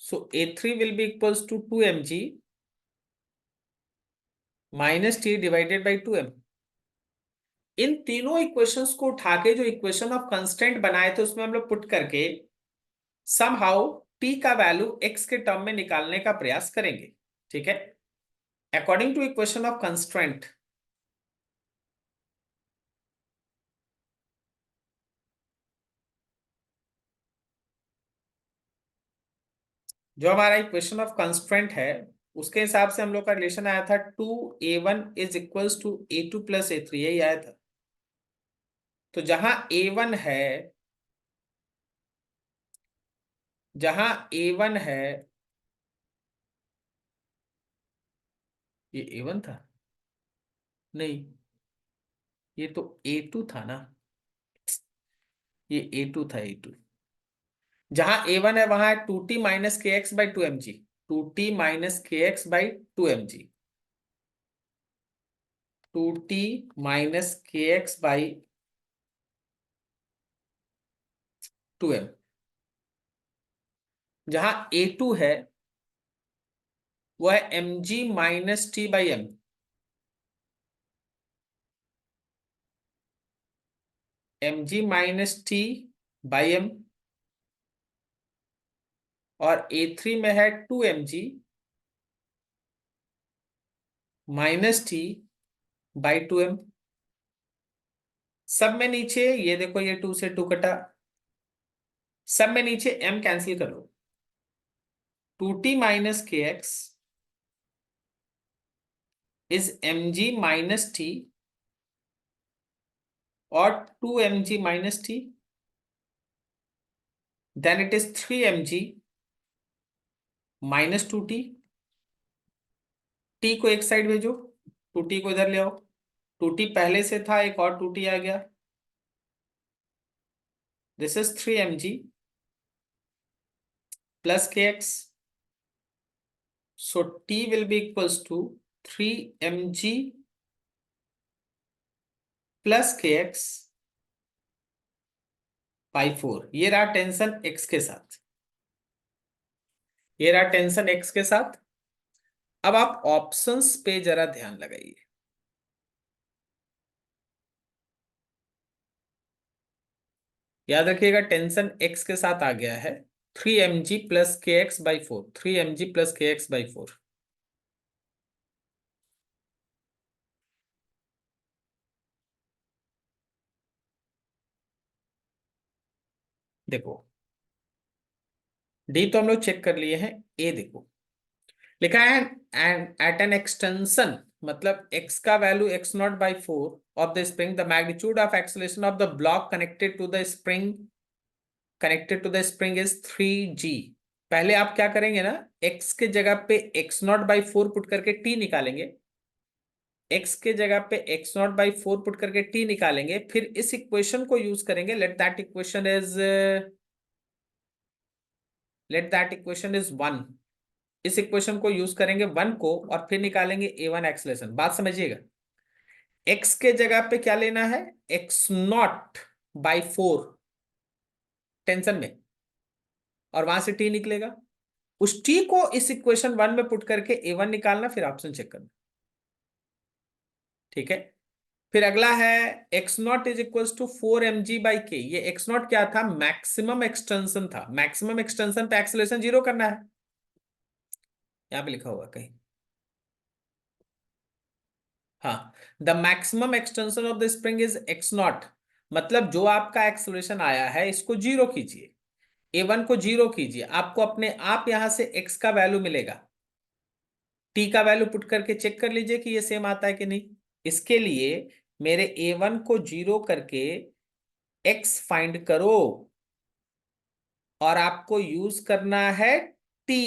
So a3 will be equals to 2mg minus T divided by 2m। इन तीनों इक्वेशंस को उठा के जो इक्वेशन ऑफ कंस्टेंट बनाए थे उसमें हम लोग पुट करके समहाउ t का वैल्यू x के टर्म में निकालने का प्रयास करेंगे। ठीक है, according to equation of constraint, जो हमारा इक्वेशन ऑफ कंस्ट्रेंट है उसके हिसाब से हम लोग का रिलेशन आया था 2a1 is equals to a2 plus a3, यही आया था। तो जहां a1 है, जहां a1 है, ये a1 था? नहीं, ये तो a2 था ना, ये a2 था, a2। जहां a1 है वहां है 2t माइनस के x by 2mg, 2t minus के x by 2mg, 2t minus के एक्स बाई 2m। जहां a2 है वो है mg minus T by m। mg minus T by M, और A3 में है 2mg minus T by 2m। सब में नीचे ये देखो, ये 2 से 2 कटा, सब में नीचे m कैंसिल कर लो, 2t माइनस के X is mg minus T, और 2mg minus T, then it is 3mg minus 2t। t को एक साइड भेजो, 2t को इधर ले आओ, 2t पहले से था, एक और 2t आ गया, दिस इज 3mg प्लस के x, so t will be equals to 3mg plus के एक्स बाई 4। ये रहा टेंशन x के साथ, ये रहा टेंशन x के साथ। अब आप ऑप्शंस पे जरा ध्यान लगाइए। याद रखिएगा, टेंशन x के साथ आ गया है 3mg प्लस के एक्स बाई 4, 3mg प्लस के एक्स बाई 4। देखो डी तो हम लोग चेक कर लिए हैं, ए देखो लिखा है एट एन एक्सटेंशन, मतलब x का value x naught by 4 of the spring, the magnitude of acceleration of the block connected to the spring is 3g। पहले आप क्या करेंगे ना, x के जगह पे x नॉट बाई 4 पुट करके t निकालेंगे, x के जगह पे x नॉट बाई 4 पुट करके t निकालेंगे, फिर इस इक्वेशन को यूज करेंगे, लेट दैट इक्वेशन इज 1। इस इक्वेशन को यूज करेंगे 1 को, और फिर निकालेंगे a1 एक्सेलरेशन। बात समझिएगा, x के जगह पे क्या लेना है, x नॉट बाई 4 टेंशन में, और वहां से t निकलेगा, उस t को इस इक्वेशन 1 में पुट करके a1 निकालना, फिर ऑप्शन चेक करना। ठीक है, फिर अगला है x naught is equal to 4mg/k। ये x नॉट क्या था, मैक्सिमम एक्सटेंशन था, मैक्सिमम एक्सटेंशन पे एक्सेलरेशन 0 करना है, यहां पे लिखा हुआ कहीं। हाँ, the maximum extension of the spring is x naught, मतलब जो आपका एक्सेलरेशन आया है इसको 0 कीजिए, a1 को 0 कीजिए, आपको अपने आप यहां से x का वैल्यू मिलेगा, t का वैल्यू पुट करके चेक कर लीजिए कि ये सेम आता है कि नहीं। इसके लिए मेरे a1 को 0 करके x फाइंड करो, और आपको यूज करना है t।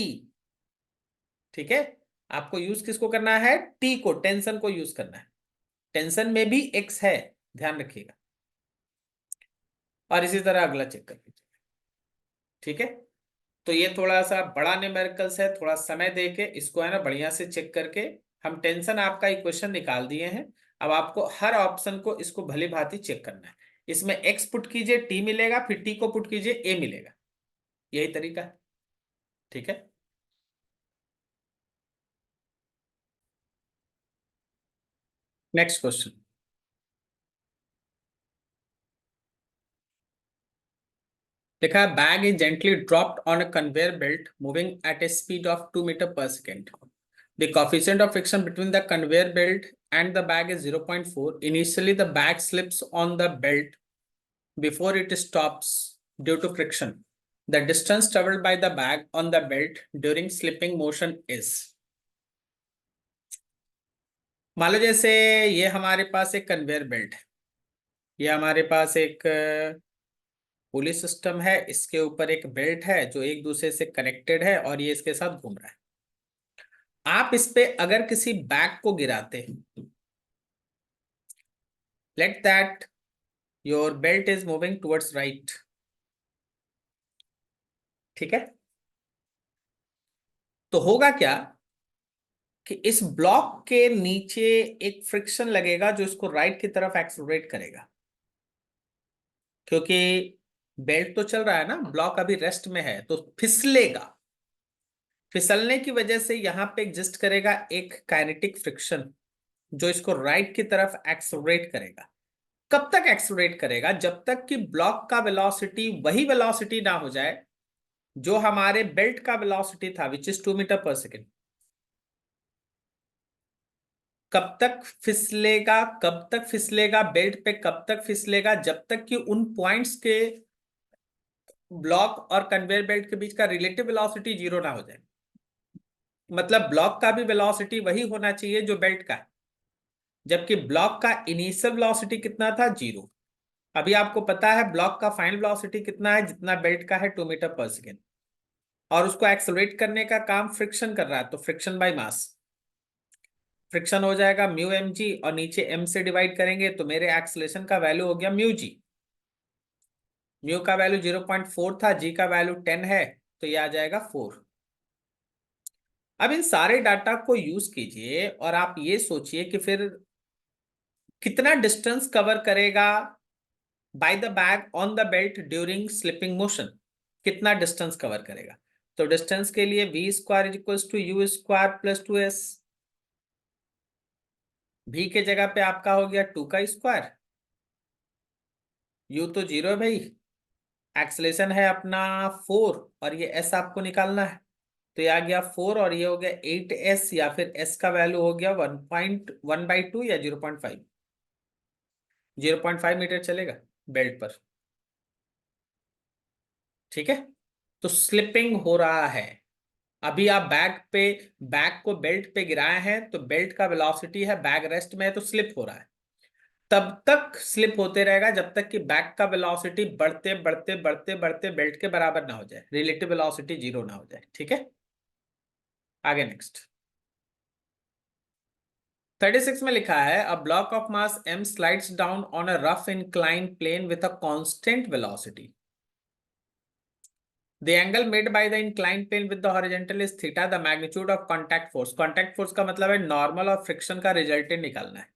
ठीक है, आपको यूज किसको करना है, t को, टेंशन को यूज करना है, टेंशन में भी x है, ध्यान रखिएगा। और इसी तरह अगला चेक कर लीजिए। ठीक है, तो ये थोड़ा सा बड़ा न्यूमेरिकल्स है, थोड़ा समय देके इसको है ना बढ़िया से चेक करके हम टेंशन आपका इक्वेशन निकाल दिए हैं। अब आपको हर ऑप्शन को इसको भली भांति चेक करना है, इसमें x पुट कीजिए t मिलेगा, फिर t को पुट कीजिए a मिलेगा, यही तरीका है। ठीक है, नेक्स्ट क्वेश्चन। लिखा है bag is gently dropped on a conveyor belt moving at a speed of 2 metre per second. The coefficient of friction between the conveyor belt and the bag is 0.4. Initially, the bag slips on the belt before it stops due to friction. The distance traveled by the bag on the belt during slipping motion is। मान लो जैसे ये हमारे पास एक conveyor belt है, ये हमारे पास एक पुली system है, इसके ऊपर एक बेल्ट है जो एक दूसरे से कनेक्टेड है, और ये इसके साथ घूम रहा है। आप इस पे अगर किसी बैग को गिराते हैं, let that your belt is moving towards right. ठीक है, तो होगा क्या कि इस ब्लॉक के नीचे एक फ्रिक्शन लगेगा जो इसको राइट की तरफ एक्सलरेट करेगा, क्योंकि बेल्ट तो चल रहा है ना, ब्लॉक अभी रेस्ट में है, तो फिसलेगा। फिसलने की वजह से यहां पे एग्जिस्ट करेगा एक काइनेटिक फ्रिक्शन जो इसको राइट की तरफ एक्सलरेट करेगा। कब तक एक्सलरेट करेगा? जब तक कि ब्लॉक का वेलोसिटी वही वेलोसिटी ना हो जाए जो हमारे बेल्ट का वेलोसिटी था, which is 2 metre per second. कब तक फिसलेगा? कब तक फिसलेगा बेल्ट पे? कब तक फिसलेगा? जब तक कि उन पॉइंट्स के ब्लॉक और कन्वेयर बेल्ट के बीच का रिलेटिव वेलोसिटी जीरो ना हो जाए। मतलब ब्लॉक का भी वेलोसिटी वही होना चाहिए जो बेल्ट का है, जबकि ब्लॉक का इनिशियल वेलोसिटी कितना था? जीरो। अभी आपको पता है ब्लॉक का फाइनल वेलोसिटी कितना है? जितना बेल्ट का है, 2 मीटर पर सेकेंड। और उसको एक्सेलरेट करने का काम फ्रिक्शन कर रहा है, तो फ्रिक्शन बाय मास। फ्रिक्शन हो जाएगा म्यू एम जी, और नीचे एम से डिवाइड करेंगे तो मेरे एक्सेलेरेशन का वैल्यू हो गया म्यू जी। म्यू का वैल्यू 0.4 था, जी का वैल्यू 10 है, तो ये आ जाएगा 4। अब इन सारे डाटा को यूज कीजिए और आप ये सोचिए कि फिर कितना डिस्टेंस कवर करेगा by the bag on the belt during slipping motion. कितना डिस्टेंस कवर करेगा? तो डिस्टेंस के लिए V square is equal to you square plus 2s। भी के जगह पे आपका हो गया 2 का स्क्वायर, यू तो जीरो है भाई, एक्सलेशन है अपना 4, और ये एस आपको निकालना है। तो ये आ गया 4 और ये हो गया 8s, या फिर s का वैल्यू हो गया 1.1/2 या 0.5। 0.5 मीटर चलेगा बेल्ट पर। ठीक है, तो स्लिपिंग हो रहा है। अभी आप बैग को बेल्ट पे गिराए हैं, तो बेल्ट का वेलोसिटी है, बैग रेस्ट में है, तो स्लिप हो रहा है। तब तक स्लिप होते रहेगा जब तक कि बैग का वेलोसिटी बढ़ते बढ़ते बढ़ते बढ़ते बेल्ट के बराबर ना हो जाए, रिलेटिव वेलोसिटी जीरो ना हो जाए। ठीक है, आगे नेक्स्ट। 36 में लिखा है a block of mass m slides down on a rough incline plane with a constant velocity. The angle made by the inclined plane with the horizontal is theta. The magnitude of contact force. Contact force का मतलब है normal और friction का resultant निकालना है।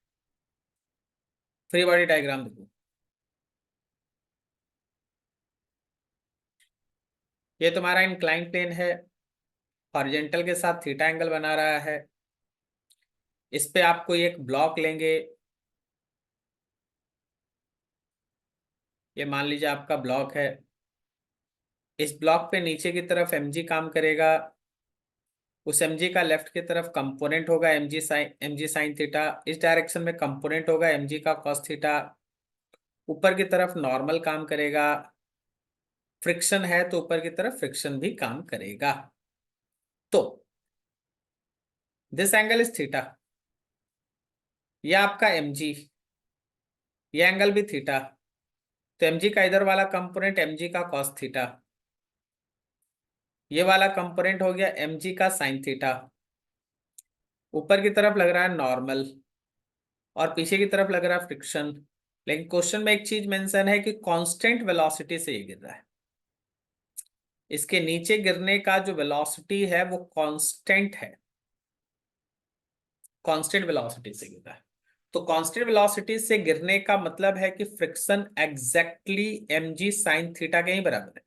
Free body diagram देखो, ये तुम्हारा इंक्लाइन प्लेन है, हॉरिजॉन्टल के साथ थीटा एंगल बना रहा है। इस पे आपको एक ब्लॉक लेंगे, ये मान लीजिए आपका ब्लॉक है। इस ब्लॉक पे नीचे की तरफ mg काम करेगा, उस mg का लेफ्ट की तरफ कंपोनेंट होगा mg साइन थीटा, इस डायरेक्शन में कंपोनेंट होगा mg का कॉस थीटा। ऊपर की तरफ नॉर्मल काम करेगा, फ्रिक्शन है तो ऊपर की तरफ फ्रिक्शन भी काम करेगा। तो दिस एंगल इज थीटा, ये आपका mg, ये एंगल भी थीटा। तो mg का इधर वाला कंपोनेंट mg का कॉस थीटा, ये वाला कंपोनेंट हो गया mg का साइन थीटा। ऊपर की तरफ लग रहा है नॉर्मल और पीछे की तरफ लग रहा है फ्रिक्शन। लेकिन क्वेश्चन में एक चीज मेंशन है कि कांस्टेंट वेलोसिटी से ये गिर रहा है। इसके नीचे गिरने का जो वेलोसिटी है वो कांस्टेंट है, कांस्टेंट वेलोसिटी से गिर रहा है। तो कांस्टेंट वेलोसिटी से गिरने का मतलब है कि friction exactly mg sine theta के ही बराबर है,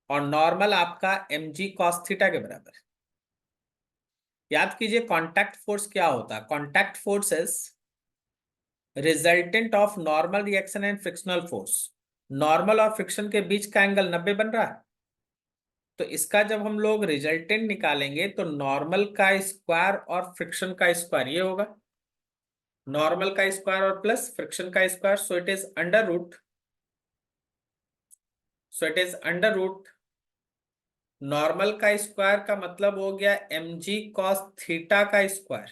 और नॉर्मल आपका mg कॉस थीटा के बराबर है। याद कीजिए कांटेक्ट फोर्स क्या होता है? Contact force is resultant of normal reaction and frictional force. Normal और फ्रिक्शन के बीच का एंगल 90 बन रहा है, तो इसका जब हम लोग रिजल्टेंट निकालेंगे तो नॉर्मल का स्क्वायर और फ्रिक्शन का स्क्वायर ये होगा, नॉर्मल का स्क्वायर और प्लस फ्रिक्शन का square. So it is under root normal का स्क्वायर का मतलब हो गया mg cos थीटा का स्क्वायर,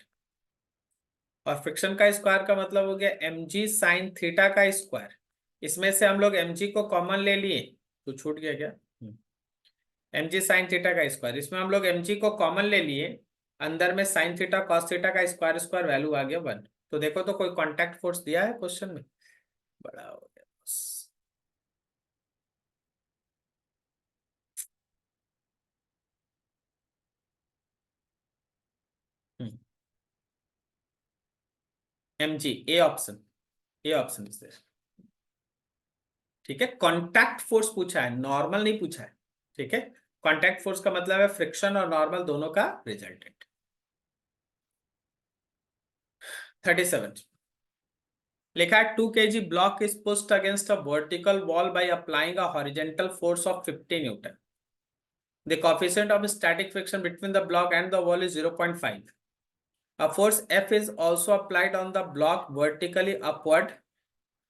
और फ्रिक्शन का स्क्वायर का मतलब हो गया mg साइन थीटा का स्क्वायर। इसमें से हम लोग mg को कॉमन ले लिए, तो छूट गया क्या? mg साइन थीटा का स्क्वायर, इसमें हम लोग mg को कॉमन ले लिए, अंदर में साइन थीटा कॉस थीटा का स्क्वायर स्क्वायर, वैल्यू आ गया 1। तो देखो तो कोई कॉन्टैक्ट फोर्स दिया है क्वेश्चन में? बड़ा हो गया बस। mg, A option, A option is there. ठीक है, कॉन्टैक्ट फोर्स पूछा है, नॉर्मल नहीं पूछा है। ठीक है, कॉन्टैक्ट फोर्स का मतलब है फ्रिक्शन और नॉर्मल दोनों का रिजल्टेंट। 37 लिखा है 2 kg block is pushed against a vertical wall by applying a horizontal force of 50 Newton. The coefficient of static friction between the block and the wall is 0.5. A force F is also applied on the block vertically upward.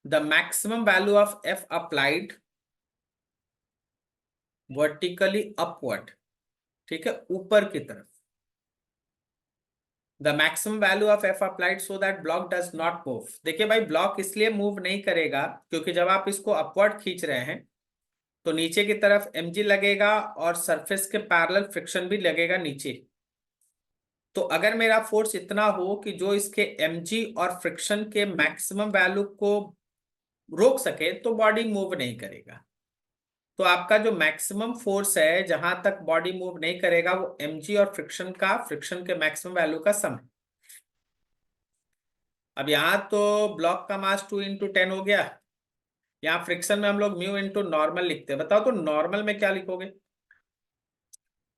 The maximum value of F applied vertically upward, ठीक है, ऊपर की तरफ. The maximum value of F applied so that block does not move. देखिए भाई, block इसलिए move नहीं करेगा क्योंकि जब आप इसको अपवर्ड खींच रहे हैं तो नीचे की तरफ mg लगेगा और सरफेस के पैरेलल फ्रिक्शन भी लगेगा नीचे. तो अगर मेरा फोर्स इतना हो कि जो इसके mg और फ्रिक्शन के मैक्सिमम वैल्यू को रोक सके तो बॉडी मूव नहीं करेगा. तो आपका जो मैक्सिमम फोर्स है जहां तक बॉडी मूव नहीं करेगा वो mg और फ्रिक्शन के मैक्सिमम वैल्यू का सम है. अब यहाँ तो ब्लॉक का मास 2 × 10 हो गया. यहाँ फ्रिक्शन में हम लोग म्यू इंटू नॉर्मल लिखते हैं. बताओ तो नॉर्मल में क्या लिखोगे?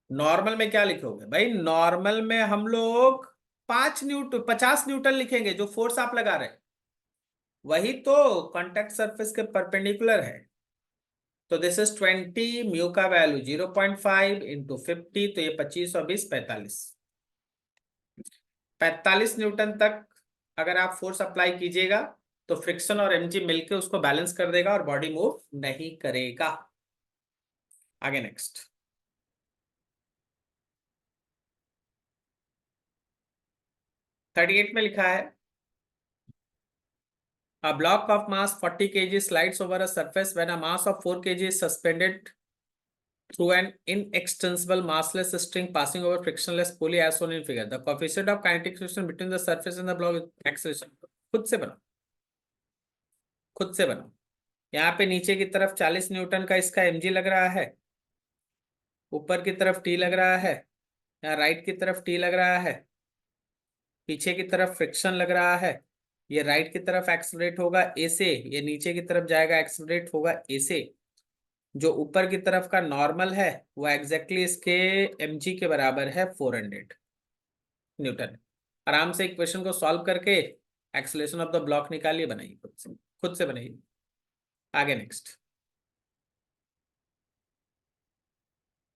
नॉर्मल में क्या लिखोगे भाई? नॉर्मल में हम लोग 50 न्यूटन लिखेंगे, जो फोर्स आप लगा रहे हैं वही तो कॉन्टेक्ट सरफेस के परपेंडिकुलर है. तो दिस इज 20, म्यू का वैल्यू 0.5 इंटू 50, तो ये 25 और 20 45 न्यूटन तक अगर आप फोर्स अप्लाई कीजिएगा तो फ्रिक्शन और mg मिलकर उसको बैलेंस कर देगा और बॉडी मूव नहीं करेगा. आगे नेक्स्ट. 38 में लिखा है a block of mass 40 kg slides over a surface when a mass of 4 kg is suspended through an inextensible massless string passing over frictionless pulley as shown in figure. The coefficient of kinetic friction between the surface and the block is acceleration. खुद से बनाओ, खुद से बनाओ. यहाँ पे नीचे की तरफ 40 न्यूटन का इसका mg लग रहा है, ऊपर की तरफ t लग रहा है, यहाँ राइट की तरफ t लग रहा है, पीछे की तरफ फ्रिक्शन लग रहा है. ये राइट की तरफ एक्सेलरेट होगा a से, ये नीचे की तरफ जाएगा एक्सेलरेट होगा a से. जो ऊपर की तरफ का नॉर्मल है वो एग्जैक्टली इसके mg के बराबर है 400 न्यूटन. आराम से इक्वेशन को सॉल्व करके एक्सेलरेशन ऑफ द ब्लॉक निकालिए, बनाइए खुद से बनाइए. आगे नेक्स्ट.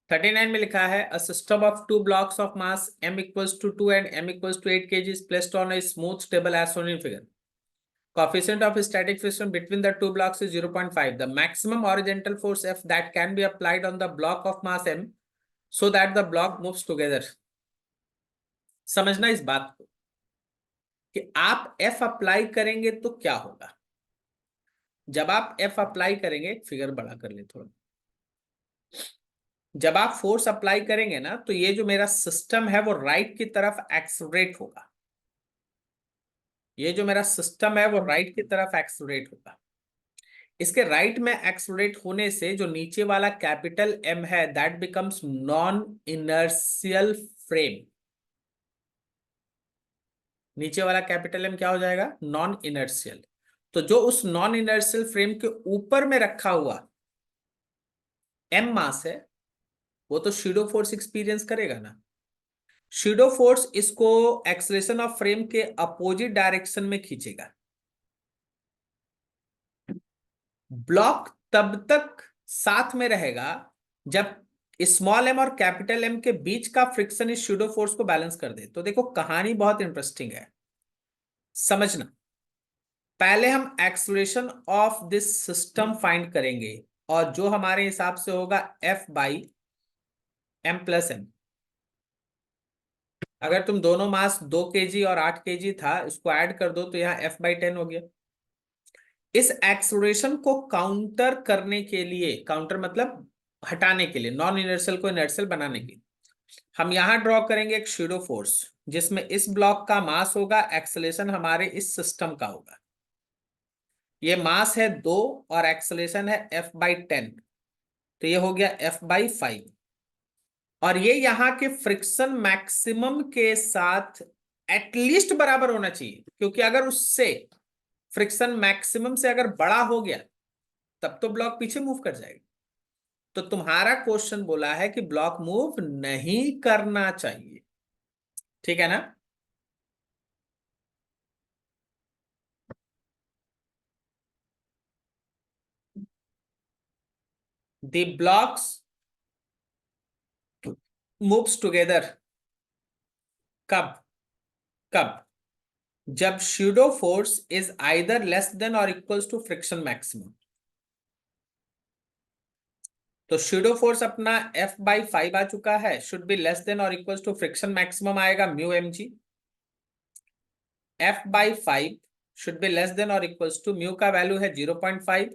39 में लिखा है a system of 2 blocks of mass m equals to 2 and m equals to 8 kg is placed on a smooth table as shown in figure. Coefficient of static friction between the two blocks is 0.5. The maximum horizontal force F that can be applied on the block of mass m so that the block moves together. समझना इस बात को कि आप F apply करेंगे तो क्या होगा. जब आप F अप्लाई करेंगे, फिगर बड़ा कर ले थोड़ा. जब आप फोर्स अप्लाई करेंगे ना तो ये जो मेरा सिस्टम है वो राइट की तरफ एक्सेलरेट होगा. ये जो मेरा सिस्टम है वो राइट की तरफ एक्सेलरेट होगा. इसके राइट में एक्सेलरेट होने से जो नीचे वाला कैपिटल M है that becomes non inertial frame. नीचे वाला कैपिटल M क्या हो जाएगा? Non inertial. तो जो उस नॉन इनर्शियल फ्रेम के ऊपर में रखा हुआ M मास है वो तो शैडो फोर्स एक्सपीरियंस करेगा ना. शैडो फोर्स इसको एक्सेलरेशन ऑफ फ्रेम के अपोजिट डायरेक्शन में खींचेगा. ब्लॉक तब तक साथ में रहेगा जब स्मॉल m और कैपिटल M के बीच का फ्रिक्शन इस शैडो फोर्स को बैलेंस कर दे. तो देखो कहानी बहुत इंटरेस्टिंग है, समझना. पहले हम acceleration of this system find करेंगे और जो हमारे हिसाब से होगा F by m plus m. अगर तुम दोनों मास 2 kg और 8 kg था, इसको ऐड कर दो तो यहाँ F/10 हो गया. इस एक्सेलरेशन को काउंटर करने के लिए, काउंटर मतलब हटाने के लिए, नॉन इनर्शियल को इनर्शियल बनाने के लिए हम यहां ड्रॉ करेंगे एक शैडो फोर्स जिसमें इस ब्लॉक का मास होगा, एक्सेलरेशन हमारे इस सिस्टम का होगा. ये मास है 2 और एक्सेलरेशन है F/10, तो ये हो गया F/5. और ये यहाँ के फ्रिक्शन मैक्सिमम के साथ एटलीस्ट बराबर होना चाहिए, क्योंकि अगर उससे फ्रिक्शन मैक्सिमम से अगर बड़ा हो गया तब तो ब्लॉक पीछे मूव कर जाएगा. तो तुम्हारा क्वेश्चन बोला है कि ब्लॉक मूव नहीं करना चाहिए, ठीक है ना. The blocks moves together. कब? कब? जब pseudo force is either less than और इक्वल्स टू फ्रिक्शन मैक्सिमम। तो स्यूडो फोर्स अपना F/5 आ चुका है, शुड बी लेस देन और इक्वल्स टू फ्रिक्शन मैक्सिमम आएगा mu M G. F/5 should be less than और इक्वल्स टू म्यू का वैल्यू है 0.5,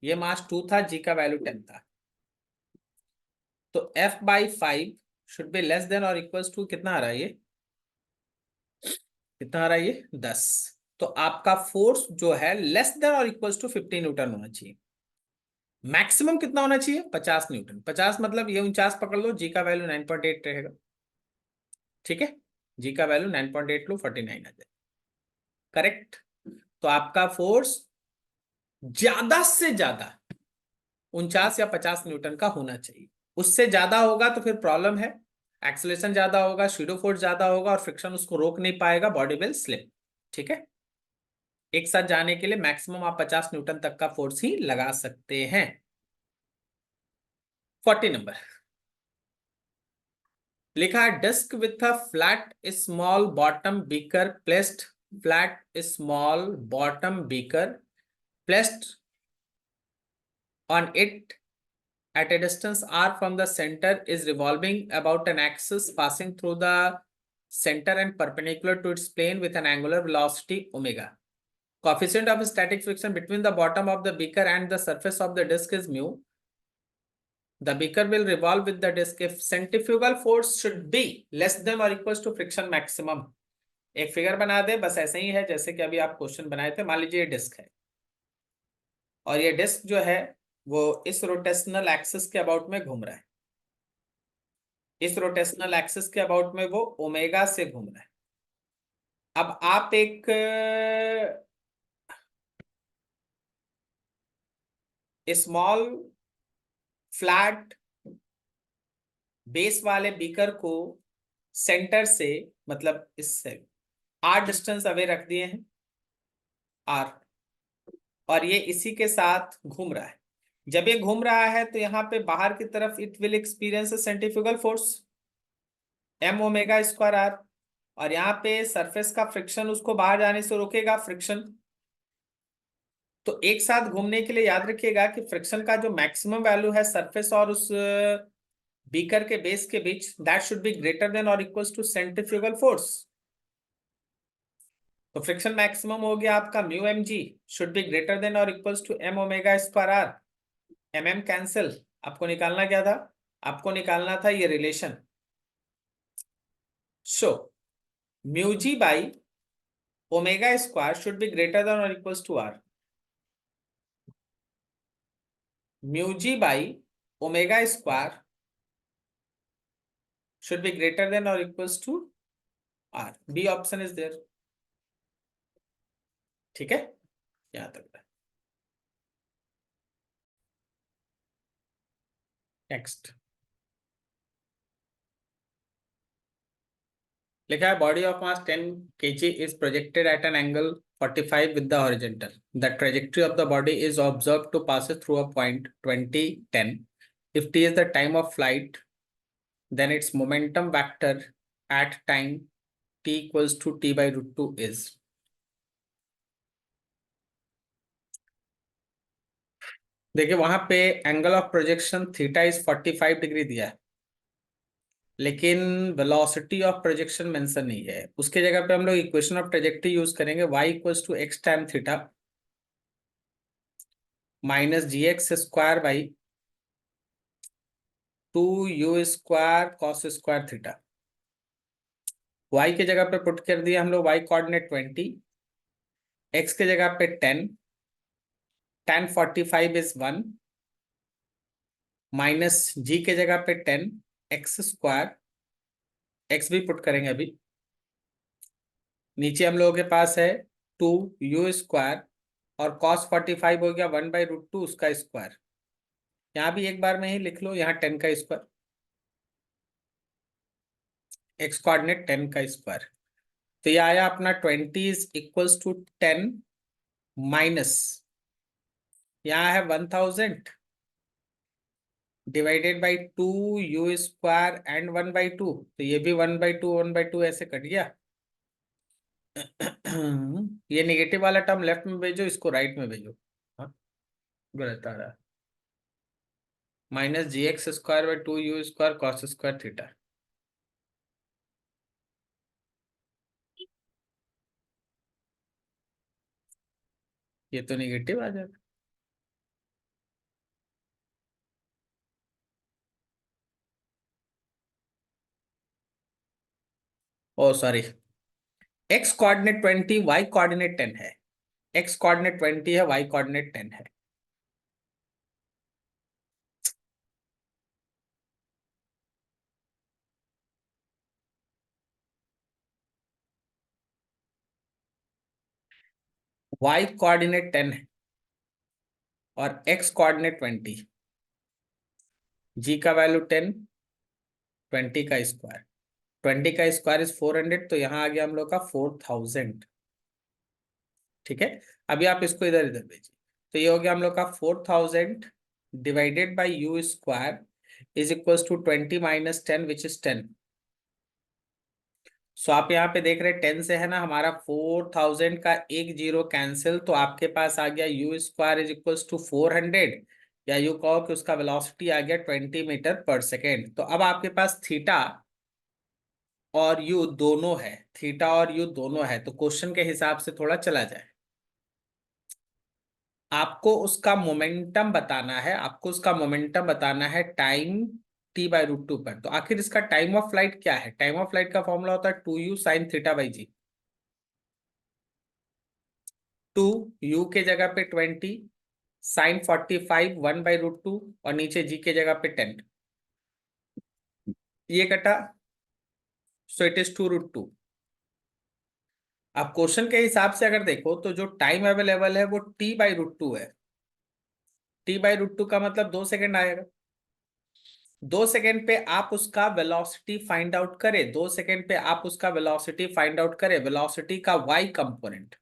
ये मास 2 था, जी का वैल्यू 10 था। तो F/5 should be less than और इक्वल्स टू कितना आ रहा है, ये कितना आ रहा है, ये 10। तो आपका फोर्स जो है लेस देन और इक्वल्स टू 50 न्यूटन होना चाहिए। मैक्सिमम कितना होना चाहिए? 50 न्यूटन। 50 मतलब ये 49 पकड़ लो, जी का वैल्यू 9.8 रहेगा। ठीक है, जी का वैल्यू 9.8 लो, 49 आ जाए। करेक्ट। तो आपका फोर्स ज्यादा से ज्यादा 49 या 50 न्यूटन का होना चाहिए। उससे ज्यादा होगा तो फिर प्रॉब्लम है, एक्सेलरेशन ज्यादा होगा, स्यूडो फोर्स ज्यादा होगा और फ्रिक्शन उसको रोक नहीं पाएगा, बॉडी विल स्लिप। ठीक है, एक साथ जाने के लिए मैक्सिमम आप 50 न्यूटन तक का फोर्स ही लगा सकते हैं। 40 नंबर लिखा है, disc with a flat small bottom beaker placed, flat small bottom beaker placed on it at a distance r from the center is revolving about an axis passing through the center and perpendicular to its plane with an angular velocity omega. Coefficient of static friction between the bottom of the beaker and the surface of the disc is mu. The beaker will revolve with the disc if centrifugal force should be less than or equals to friction maximum. एक figure बना दे, बस ऐसे ही है जैसे कि अभी आप question बनाए थे। मान लीजिए ये डिस्क है और ये डिस्क जो है वो इस रोटेशनल एक्सिस के अबाउट में घूम रहा है। इस रोटेशनल एक्सिस के अबाउट में वो ओमेगा से घूम रहा है। अब आप एक स्मॉल फ्लैट बेस वाले बीकर को सेंटर से, मतलब इससे आर डिस्टेंस अवे रख दिए हैं, आर, और ये इसी के साथ घूम रहा है। जब ये घूम रहा है तो यहाँ पे बाहर की तरफ it will experience centrifugal force m omega square R, और यहाँ पे सरफेस का फ्रिक्शन उसको बाहर जाने से रोकेगा, फ्रिक्शन। तो एक साथ घूमने के लिए याद रखिएगा कि फ्रिक्शन का जो मैक्सिमम वैल्यू है सरफेस और उस बीकर के बेस के बीच, that should be greater than और इक्वल्स टू सेंट्रीफ्यूगल फोर्स। तो फ्रिक्शन मैक्सिमम हो गया आपका mu M g should be greater than और equals to m omega square r. mm cancel, आपको निकालना क्या था? आपको निकालना था ये relation. So mu g by omega square should be greater than और equals to r. Mu g by omega square should be greater than or equals to r. B option is there. ठीक है, यहां तक। Next लिखा है, body of mass 10 kg is projected at an angle 45 with the horizontal. The trajectory of the body is observed to pass through a point 20 10. If t is the time of flight, then its momentum vector at time t equals to t by root 2 is. देखिए वहां पे angle of projection theta is 45 degree दिया है, लेकिन velocity of projection mention नहीं है। उसके जगह पे हम लोग इक्वेशन ऑफ ट्रेजेक्टरी यूज करेंगे, y equals to X time theta minus G X square by 2u² cos square theta. y के जगह पे पुट कर दिया हम लोग, y कोऑर्डिनेट 20, x के जगह पे 10, tan 45 इज 1 माइनस g के जगह पे 10 एक्स स्क्वायर, x भी पुट करेंगे अभी। नीचे हम लोगों के पास है 2u² और cos 45 हो गया 1/√2 उसका स्क्वायर। यहाँ भी एक बार में ही लिख लो, यहाँ 10 का स्क्वायर, एक्स कोऑर्डिनेट 10 का स्क्वायर। तो ये आया अपना 20 इज इक्वल्स टू 10 माइनस, यहाँ है 1000 डिवाइडेड बाई 2u² एंड 1/2, तो ये भी 1/2 ऐसे कट गया। ये नेगेटिव वाला टर्म लेफ्ट में भेजो, इसको राइट में भेजो। हाँ, गलत आ रहा है। -gx² / 2u² cos²θ। ये तो निगेटिव आ जाएगा। Oh sorry, x coordinate 20, y coordinate 10 है। x कोऑर्डिनेट 20 है, y कोऑर्डिनेट 10 है। y कोऑर्डिनेट 10 है और x कोऑर्डिनेट 20। g का वैल्यू 10, 20 का स्क्वायर, 20 का स्क्वायर इज 400, तो यहाँ आ गया हम लोग का 4000। ठीक है, अभी आप इसको इधर इधर भेजिए, तो ये हो गया हम लोग का 4000 divided by u² is equals to 20 - 10 which is 10। So आप यहाँ पे देख रहे हैं 10 से है ना हमारा 4000 का एक जीरो कैंसिल, तो आपके पास आ गया u² इज इक्वल्स टू 400, या यू कहो कि उसका वेलोसिटी आ गया 20 मीटर पर सेकेंड। तो अब आपके पास थीटा और यू दोनों है, थीटा और यू दोनों है, तो क्वेश्चन के हिसाब से थोड़ा चला जाए। आपको उसका मोमेंटम बताना है, आपको उसका मोमेंटम बताना है टाइम t/√2 पर। तो आखिर इसका टाइम ऑफ फ्लाइट क्या है? टाइम ऑफ फ्लाइट का फॉर्मूला होता है 2u sin θ/g। 2u के जगह पे 20, sin 45 1/√2, और नीचे g के जगह पे 10। ये कटा, सो इट इज 2√2। अब क्वेश्चन के हिसाब से अगर देखो तो जो टाइम अवेलेबल है वो t/√2 है। t/√2 का मतलब 2 सेकंड आएगा। 2 सेकंड पे आप उसका वेलोसिटी फाइंड आउट करें, 2 सेकंड पे आप उसका वेलोसिटी फाइंड आउट करें, वेलोसिटी का y कंपोनेंट,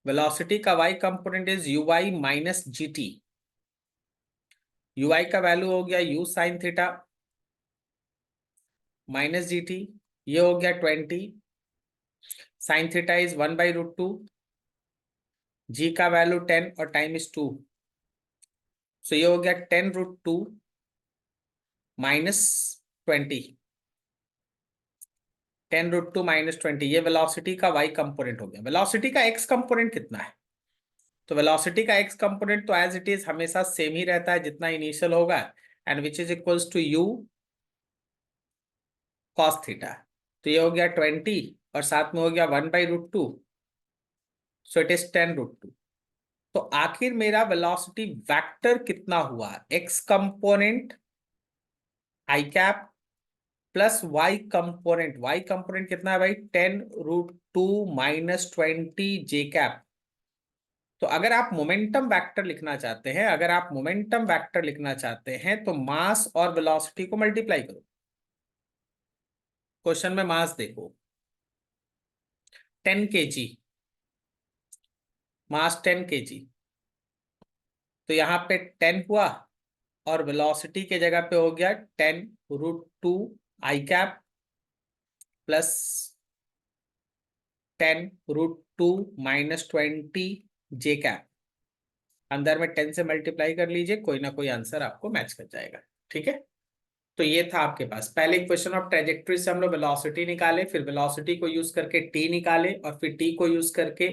वेलोसिटी का y component is uy minus gt। ui का वैल्यू हो गया u sin theta minus gt, ये हो गया 20, sin थीटा इज 1/√2, g का वैल्यू 10 और टाइम इज 2, सो ये हो गया 10√2 माइनस 20, 10√2 - 20, ये वेलोसिटी का y कंपोनेंट हो गया। वेलोसिटी का x कंपोनेंट कितना है? तो वेलोसिटी का x कंपोनेंट तो एज इट इज हमेशा सेम ही रहता है जितना इनिशियल होगा, and which is equals to u cos theta. तो ये हो गया 20 और साथ में हो गया 1/√2, सो इट इज 10√2। तो आखिर मेरा वेलोसिटी वेक्टर कितना हुआ? x component i cap plus y component कितना है भाई? 10√2 - 20 j कैप। तो अगर आप मोमेंटम वेक्टर लिखना चाहते हैं, अगर आप मोमेंटम वेक्टर लिखना चाहते हैं तो मास और वेलोसिटी को मल्टीप्लाई करो। क्वेश्चन में मास देखो 10 kg, मास 10 kg, तो यहाँ पे 10 हुआ, और वेलोसिटी के जगह पे हो गया 10√2 i cap plus 10√2 - 20 j cap. अंदर में 10 से मल्टीप्लाई कर लीजिए, कोई ना कोई आंसर आपको मैच कर जाएगा। ठीक है, तो ये था आपके पास पहले इक्वेशन ऑफ ट्रेजेक्ट्री से हम लोग वेलोसिटी निकाले, फिर वेलोसिटी को यूज करके टी निकाले, और फिर टी को यूज करके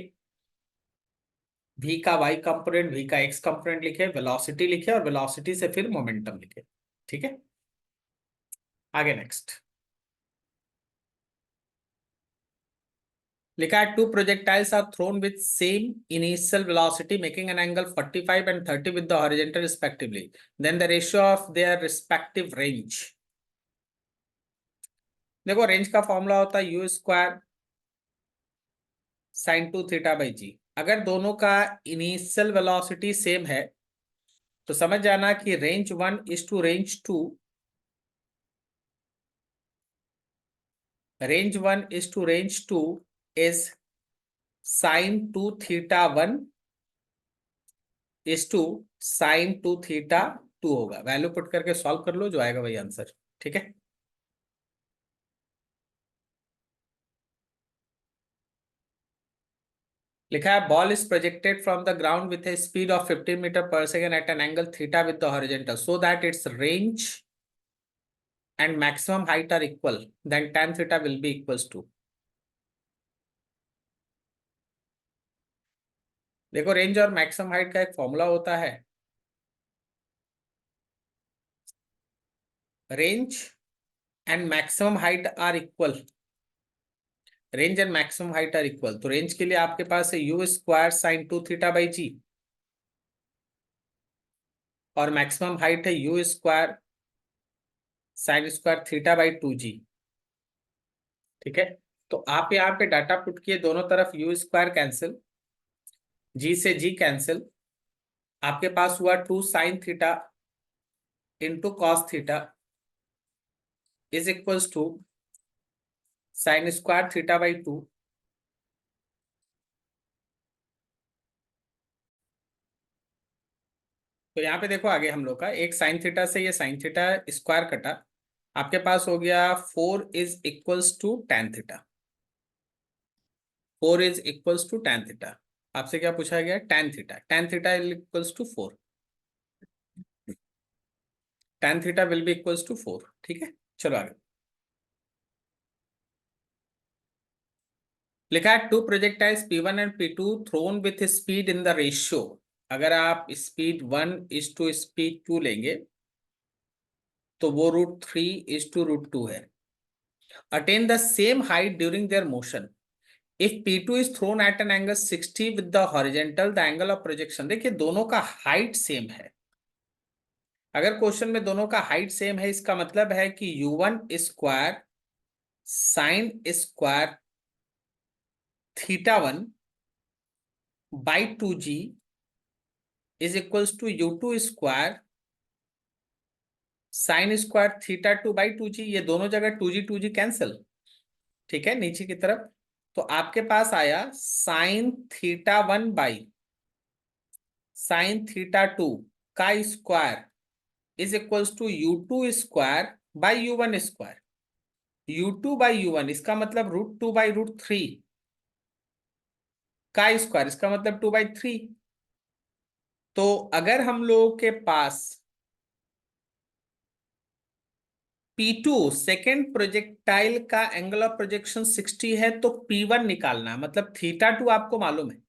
v का y कंपोनेंट, v का x कंपोनेंट लिखे, वेलोसिटी लिखे, और वेलोसिटी से फिर मोमेंटम लिखे। ठीक है, आगे नेक्स्ट लिखा है 2 projectiles are thrown with same initial velocity making an angle 45 and 30 with the horizontal respectively, then the ratio of their respective range। देखो रेंज का फॉर्मूला होता है u² sin 2θ/g। अगर दोनों का इनिशियल वेलोसिटी सेम है तो समझ जाना कि range 1 is sin 2θ1 is two sine two theta two होगा। वैल्यू पुट करके सॉल्व कर लो, जो आएगा वही आंसर। ठीक है, लिखा है ball is projected from the ground with a speed of 15 metre per second at an angle theta with the horizontal so that its range and maximum height are equal, then tan theta will be equals to. देखो, range और maximum height का एक formula होता है। Range and maximum height are equal, range and maximum height are equal. तो range के लिए आपके पास है u square sine two theta by g, और मैक्सिमम हाइट है u square sine square theta by two g. ठीक है, तो आप यहाँ पे डाटा पुट किए, दोनों तरफ यू स्क्वायर कैंसिल, जी से जी कैंसिल, आपके पास हुआ two sine theta into cos theta is equals to sine square theta by two. तो यहाँ पे देखो, आगे हम लोग का एक साइन थीटा से ये साइन थीटा स्क्वायर कटा, आपके पास हो गया 4 is equals to tan theta. 4 is equals to tan theta. आपसे क्या पूछा गया? tan theta. tan theta is equals to 4, tan theta will be equals to 4। ठीक है, चलो आगे। लिखा है two projectiles P1 and P2 thrown with speed in the ratio. अगर आप स्पीड 1 इज टू स्पीड 2 लेंगे तो वो √3 इज टू √2 है। Attain the same height during their motion if P2 is thrown at an angle 60 with the horizontal, the angle of projection। देखिए, दोनों का height same है। अगर क्वेश्चन में दोनों का हाइट सेम है, इसका मतलब है कि U1 square sine square theta 1 by 2g is equals to U2 square sine square theta 2 by 2g। ये दोनों जगह 2g कैंसिल। ठीक है, नीचे की तरफ। तो आपके पास आया sine theta 1 by sine theta 2 का square is equals to U2 square by U1 square. U2 by U1 इसका मतलब √2 बाई √3 का स्क्वायर, इसका मतलब 2/3। तो अगर हम लोगों के पास P2 सेकेंड प्रोजेक्टाइल का एंगल ऑफ प्रोजेक्शन 60 है, तो P1 निकालना है, मतलब थीटा 2 आपको मालूम है,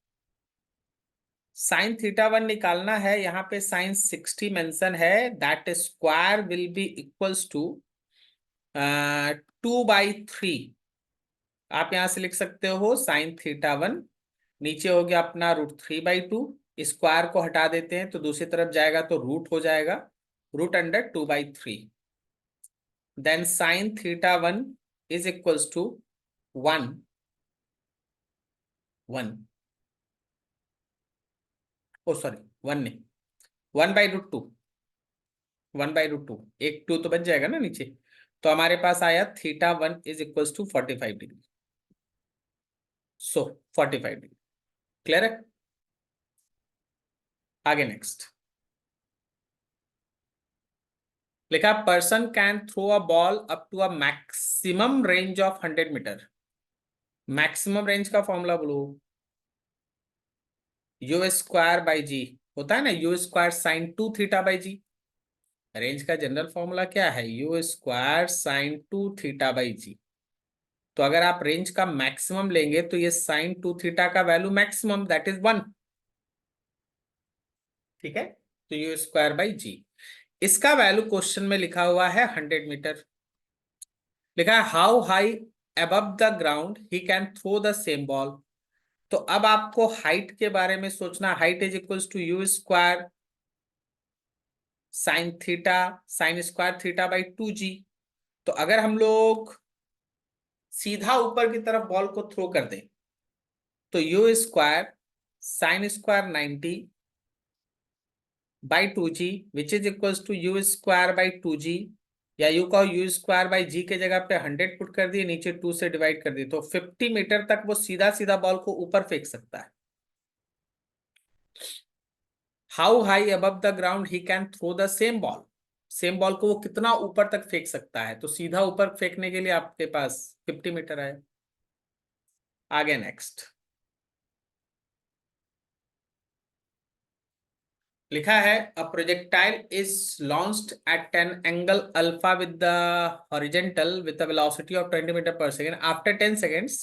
साइन थीटा 1 निकालना है। यहाँ पे साइन 60 मेंशन है, that square will be equals to 2/3। आप यहां से लिख सकते हो साइन थीटा 1, नीचे हो गया अपना √3/2, स्क्वायर को हटा देते हैं तो दूसरी तरफ जाएगा तो रूट हो जाएगा, √2/3। Then sine theta 1 is equals to 1 1, oh sorry 1 नहीं, 1/√2, 1/√2, एक 2 तो बच जाएगा ना नीचे। तो हमारे पास आया theta 1 is equals to 45 degree. So 45 degree. Clear है? आगे नेक्स्ट लिखा, person can throw a ball up to a maximum range of 100 metre. Maximum range का फॉर्मूला बोलो, यू स्क्वायर बाई जी होता है ना, u square sine two theta by g. Range का general formula क्या है? U square sine two theta by g. तो अगर आप रेंज का मैक्सिमम लेंगे तो ये साइन टू थीटा का वैल्यू मैक्सिमम दैट इज 1। ठीक है, तो यू स्क्वायर बाई जी, इसका वैल्यू क्वेश्चन में लिखा हुआ है 100 मीटर। लिखा है how high above the ground he can throw the same ball. तो अब आपको हाइट के बारे में सोचना, height is equals to you square sine theta sine square theta by 2g। तो अगर हम लोग सीधा ऊपर की तरफ बॉल को थ्रो कर दें तो u square sine square 90 by 2g which is equals to you square by 2g, या यू कहो यू स्क्वायर बाई जी के जगह पे 100 पुट कर दिए, नीचे 2 से डिवाइड कर दिए, तो 50 मीटर तक वो सीधा सीधा बॉल को ऊपर फेंक सकता है। How high above the ground he can throw the same ball. Same ball को वो कितना ऊपर तक फेंक सकता है, तो सीधा ऊपर फेंकने के लिए आपके पास 50 मीटर है। आगे नेक्स्ट लिखा है, a projectile is launched at an angle alpha with the horizontal with the velocity of 20 metre per second after 10 seconds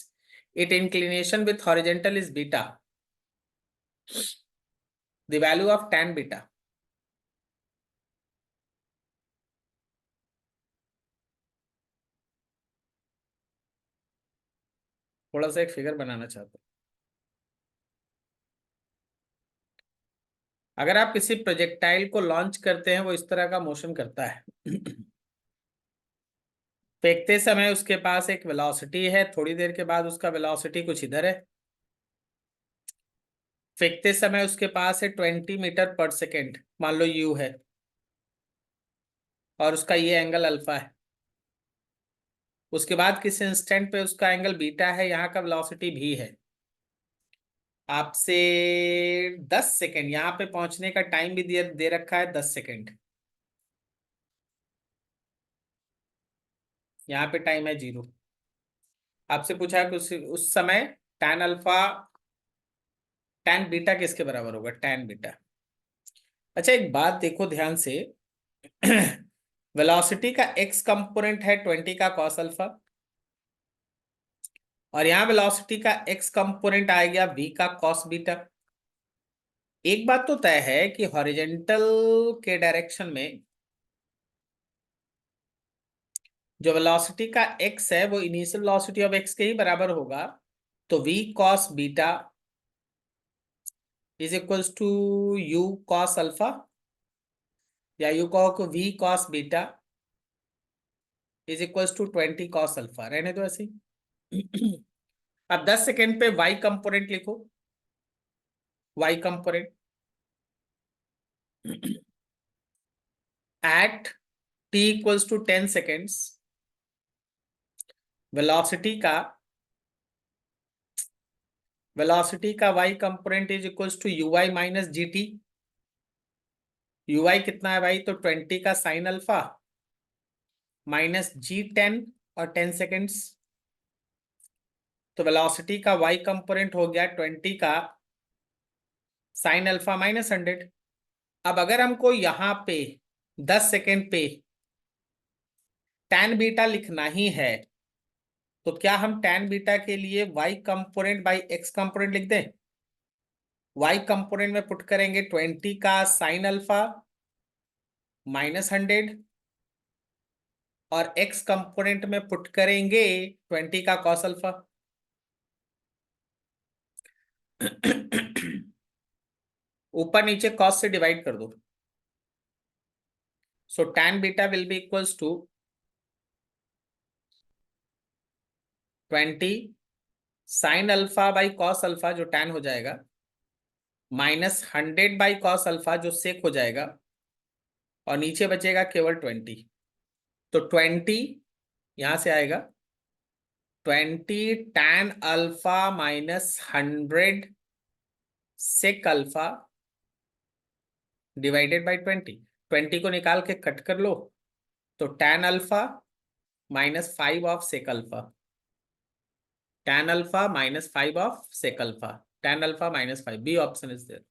it inclination with horizontal is beta, the value of tan beta. थोड़ा सा एक figure बनाना चाहते हैं। अगर आप किसी projectile को launch करते हैं, वो इस तरह का मोशन करता है। फेंकते समय उसके पास एक वेलोसिटी है, थोड़ी देर के बाद उसका वेलोसिटी कुछ इधर है। फेंकते समय उसके पास है 20 मीटर पर सेकेंड, मान लो यू है, और उसका ये एंगल अल्फा है। उसके बाद किस इंस्टेंट पे उसका एंगल बीटा है, यहाँ का वेलोसिटी भी है। आपसे 10 सेकेंड, यहाँ पे पहुंचने का टाइम भी दे रखा है 10 सेकेंड। यहाँ पे टाइम है 0। आपसे पूछा है कि उस समय tan अल्फा tan बीटा किसके बराबर होगा, tan बीटा। अच्छा एक बात देखो ध्यान से, वेलोसिटी का x कंपोनेंट है 20 का cos अल्फा, और यहाँ वेलोसिटी का x कंपोनेंट आ गया v का cos बीटा। एक बात तो तय है कि हॉरिजेंटल के डायरेक्शन में जो वेलोसिटी का x है वो इनिशियल वेलोसिटी ऑफ x के ही बराबर होगा। तो v cos beta is equals to u cos alpha, या यू कहो कि v cos beta is equals to 20 cos alpha, रहने दो ऐसे ही। अब 10 सेकेंड पे y कंपोनेंट लिखो, y component at t equals to 10 seconds velocity का y component is equals to ui minus g t. ui कितना है भाई, तो 20 का साइन अल्फा माइनस G10 और 10 सेकेंड्स। तो वेलोसिटी का y कंपोनेंट हो गया 20 का साइन अल्फा माइनस 100। अब अगर हमको यहाँ पे 10 सेकेंड पे tan बीटा लिखना ही है, तो क्या हम tan बीटा के लिए y component by x component लिख दें। y कंपोनेंट में पुट करेंगे 20 का साइन अल्फा माइनस 100, और x कंपोनेंट में पुट करेंगे 20 का cos अल्फा। ऊपर नीचे cos से डिवाइड कर दो, so tan beta will be equals to 20 sine alpha by cos alpha जो tan हो जाएगा, माइनस 100 बाई cos अल्फा जो सेक हो जाएगा, और नीचे बचेगा केवल 20। तो 20 यहां से आएगा 20 tan alpha minus 100 sec alpha divided by 20 को निकाल के कट कर लो, तो tan alpha minus 5 of sec alpha, tan alpha minus 5 of sec alpha, tan alpha minus 5, B option is there,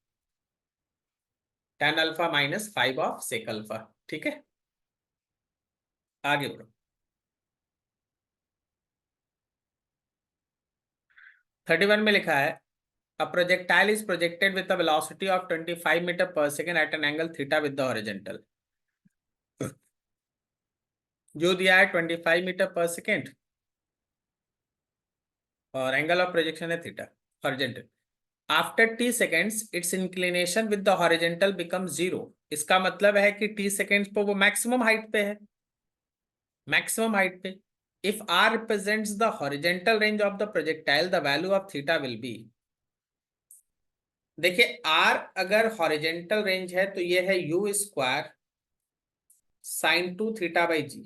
tan alpha minus 5 of sec alpha. ठीक है, आगे बढ़ो। 31 में लिखा है, a projectile is projected with a velocity of 25 meter per second at an angle theta with the horizontal। जो दिया है 25 मीटर पर सेकेंड और एंगल ऑफ प्रोजेक्शन है theta, horizontal. After t seconds it's inclination with the horizontal become 0। इसका मतलब है कि t seconds पर वो मैक्सिमम हाइट पे है, मैक्सिमम हाइट पे। If r represents the horizontal range of the projectile the value of theta will be. देखिए r अगर हॉरिजेंटल रेंज है तो ये है u square sine 2 theta by g.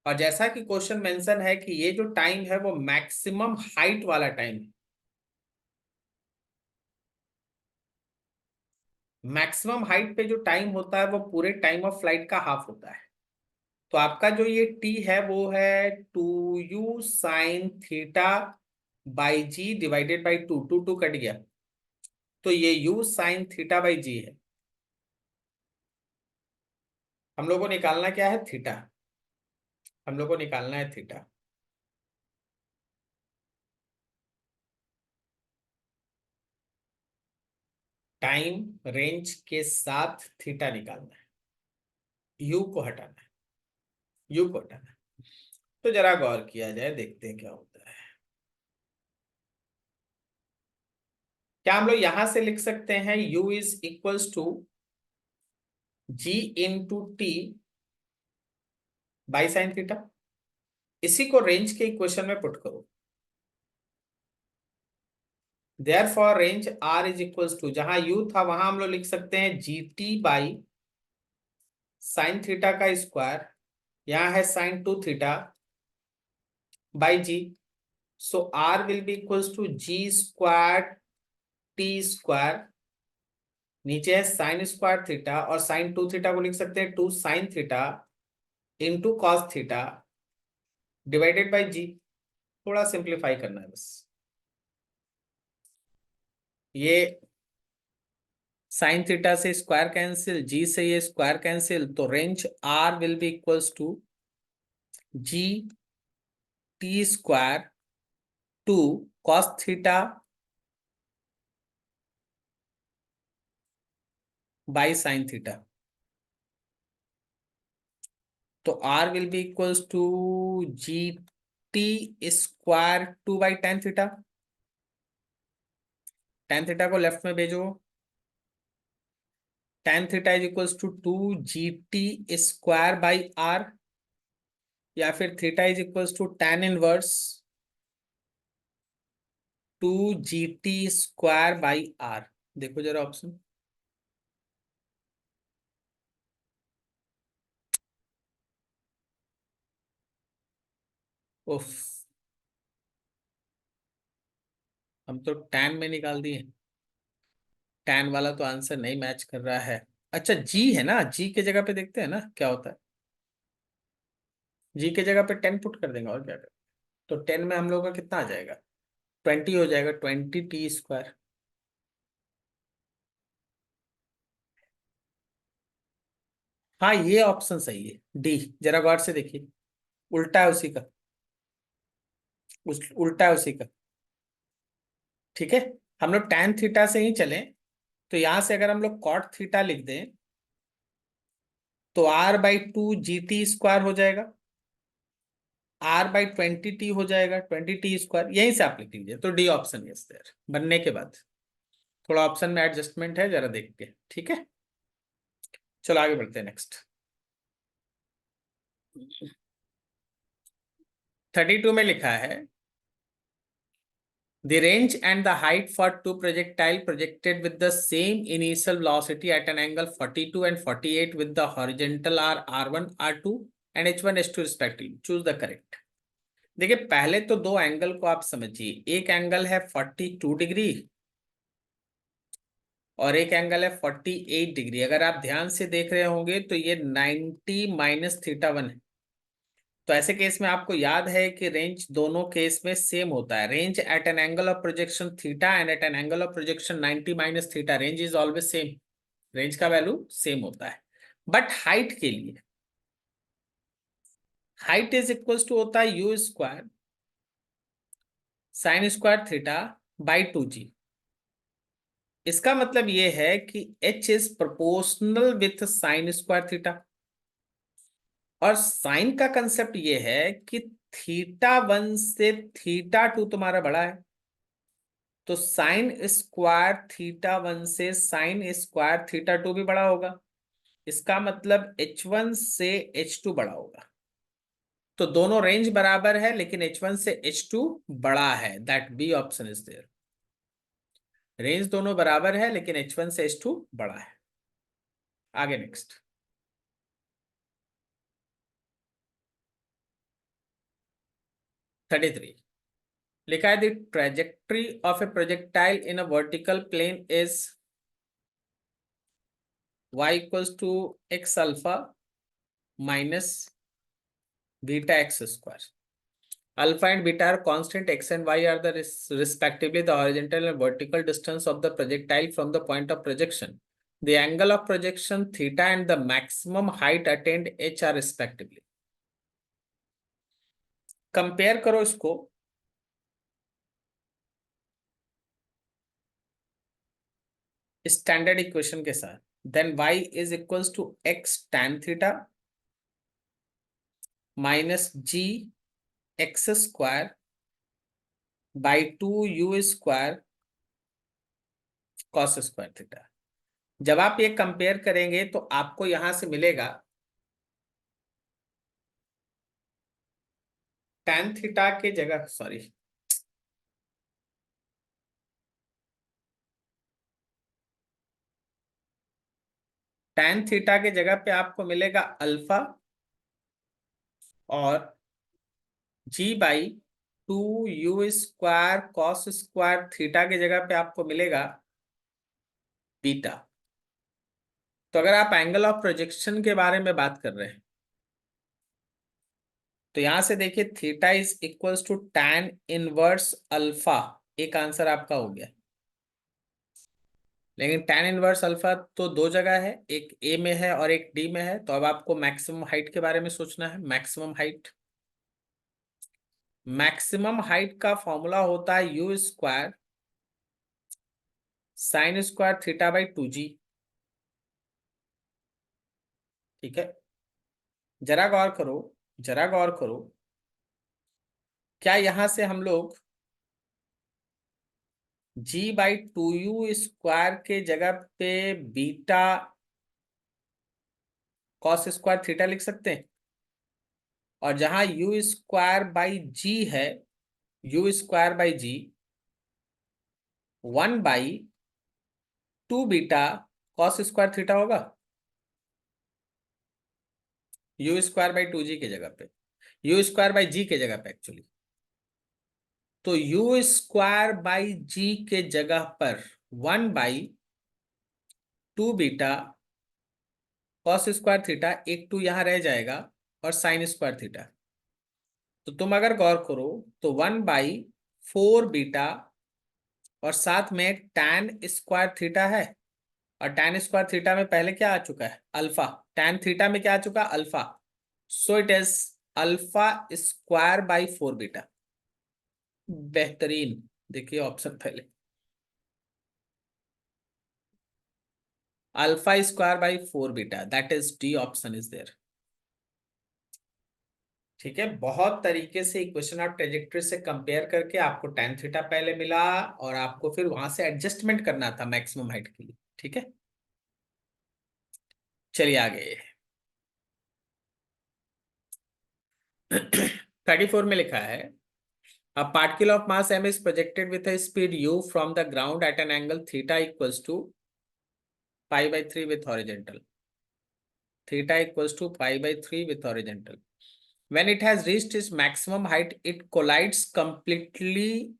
और जैसा कि क्वेश्चन मेंशन है कि ये जो टाइम है वो मैक्सिमम हाइट वाला टाइम है। मैक्सिमम हाइट पे जो टाइम होता है वो पूरे टाइम ऑफ फ्लाइट का हाफ होता है। तो आपका जो ये टी है वो है 2u sin theta by g divided by 2 cut गया, तो ये u sin theta by g है। हम लोग को निकालना क्या है? थीटा। हम लोग को निकालना है थीटा। टाइम रेंज के साथ थीटा निकालना है, यू को हटाना है, यू को हटाना है। तो जरा गौर किया जाए, देखते हैं क्या होता है। क्या हम लोग यहां से लिख सकते हैं u is equals to g into t by sine theta? इसी को रेंज के इक्वेशन में पुट करो। Therefore range r is equals to, जहां u था वहां हम लोग लिख सकते हैं g t by sine theta का स्क्वायर, यहाँ है sin 2 theta by g. So r will be equals to g square t square, नीचे है sin2 थीटा और sin 2 थीटा को लिख सकते हैं 2 sin theta into cos theta divided by g. थोड़ा सिंप्लीफाई करना है बस। ये साइन थीटा से स्क्वायर कैंसिल, जी से ये स्क्वायर कैंसिल, तो range r will be equals to g t square two cos theta by sine theta. तो r will be equals to g t square 2/tan theta. tan theta को left में भेजो। tan theta is equals to 2 GT square by are, या फिर theta is equals to tan 1 2 GT square by r. देखो जरा option. उफ, हम तो tan में निकाल दिए। tan वाला तो आंसर नहीं मैच कर रहा है। अच्छा जी है ना, जी के जगह पे देखते हैं ना क्या होता है। जी के जगह पे 10 पुट कर देंगे और क्या करें। तो 10 में हम लोग का कितना आ जाएगा? 20 हो जाएगा, 20t स्क्वायर। हाँ ये ऑप्शन सही है, डी। जरा गौर से देखिए, उल्टा है उसी का, उल्टा है उसी का। ठीक है, हम लोग tan थीटा से ही चलें, तो यहां से अगर हम लोग cot थीटा लिख दें तो r/2 GT स्क्वायर हो जाएगा, r/20t हो जाएगा, 20t स्क्वायर। यहीं से आप लिख लीजिए, तो डी ऑप्शन यस देयर बनने के बाद। थोड़ा ऑप्शन में एडजस्टमेंट है, जरा देख के। ठीक है, चलो आगे बढ़ते हैं। नेक्स्ट 32 में लिखा है the range and the height for two projectile projected with the same initial velocity at an angle 42 and 48 with the horizontal are r1 r2 and h1 h2 respectively, choose the correct। देखिए पहले तो दो angle को आप समझिए, एक angle है 42 degree और एक एंगल है 48 डिग्री। अगर आप ध्यान से देख रहे होंगे तो ये 90 - θ1 है। तो ऐसे केस में आपको याद है कि रेंज दोनों केस में सेम होता है। Range at an angle of projection theta and at an angle of projection 90 - θ, range is always same. Range का वैल्यू सेम होता है। बट हाइट के लिए हाइट इज इक्वल्स टू होता है यू स्क्वायर sin2 θ/2g। इसका मतलब ये है कि h is proportional with sin2 θ। और साइन का कंसेप्ट ये है कि θ1 से θ2 तुम्हारा बड़ा है, तो sin2 θ1 से sin2 θ2 भी बड़ा होगा। इसका मतलब h1 से h2 बड़ा होगा। तो दोनों रेंज बराबर है लेकिन h1 से h2 बड़ा है, that B option is there. Range दोनों बराबर है लेकिन h1 से h2 बड़ा है। आगे नेक्स्ट 33 लिखा है the trajectory of a projectile in a vertical plane is y equals to x alpha minus beta x square. Alpha and beta are constant. X and y are the respectively the horizontal and vertical distance of the projectile from the point of projection. The angle of projection theta and the maximum height attained h are respectively. Compare करो इसको standard equation के साथ. Then y is equals to x tan theta minus g x square by 2 u square cos square theta. जब आप ये compare करेंगे तो आपको यहां से मिलेगा tan थीटा के जगह tan थीटा के जगह पे आपको मिलेगा अल्फा और g by 2 u square cos square theta के जगह पे आपको मिलेगा बीटा. तो अगर आप एंगल ऑफ प्रोजेक्शन के बारे में बात कर रहे हैं तो यहां से देखिए theta is equals to tan inverse alpha. एक आंसर आपका हो गया. लेकिन tan इनवर्स अल्फा तो दो जगह है, एक ए में है और एक डी में है. तो अब आपको मैक्सिमम हाइट के बारे में सोचना है. मैक्सिमम हाइट का फॉर्मूला होता है u square sine square theta by 2g. ठीक है, जरा गौर करो, जरा गौर करो. क्या यहां से हम लोग g बाई 2u स्क्वायर के जगह पे बीटा कॉस स्क्वायर थीटा लिख सकते हैं? और जहां यू स्क्वायर बाई जी है, u square by g 1/2 beta cos square theta होगा. यू स्क्वायर बाई 2g के जगह पे, यू स्क्वायर बाई जी के जगह पे एक्चुअली. तो यू स्क्वायर बाई जी के जगह पर 1/2 बीटा कॉस स्क्वायर थीटा, एक 2 यहां रह जाएगा और साइन स्क्वायर थीटा. तो तुम अगर गौर करो तो 1/4 बीटा और साथ में tan स्क्वायर थीटा है. और tan स्क्वायर थीटा में पहले क्या आ चुका है? अल्फा. tan थीटा में क्या आ चुका? Alpha. So it is alpha square by 4 beta. बेहतरीन. देखिए ऑप्शन पहले, alpha square by 4 beta, that is D option is there. ठीक है, बहुत तरीके से इक्वेशन ऑफ ट्रेजेक्टरी से कंपेयर करके आपको tan थीटा पहले मिला और आपको फिर वहां से एडजस्टमेंट करना था मैक्सिमम हाइट के लिए. ठीक है, चलिए आगे. 34 में लिखा है a particle of mass m is projected with a speed u from the ground at an angle theta equals to pi by 3 with horizontal. Theta equals to pi by 3 with horizontal. When it has reached its maximum height, it collides completely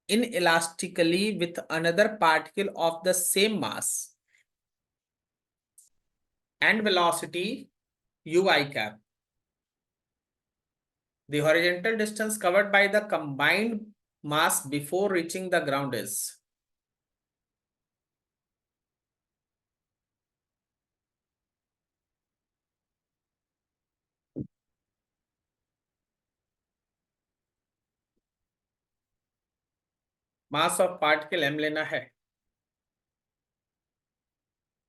inelastically with another particle of the same mass and velocity ui cap. The horizontal distance covered by the combined mass before reaching the ground is. Mass of particle m लेना है,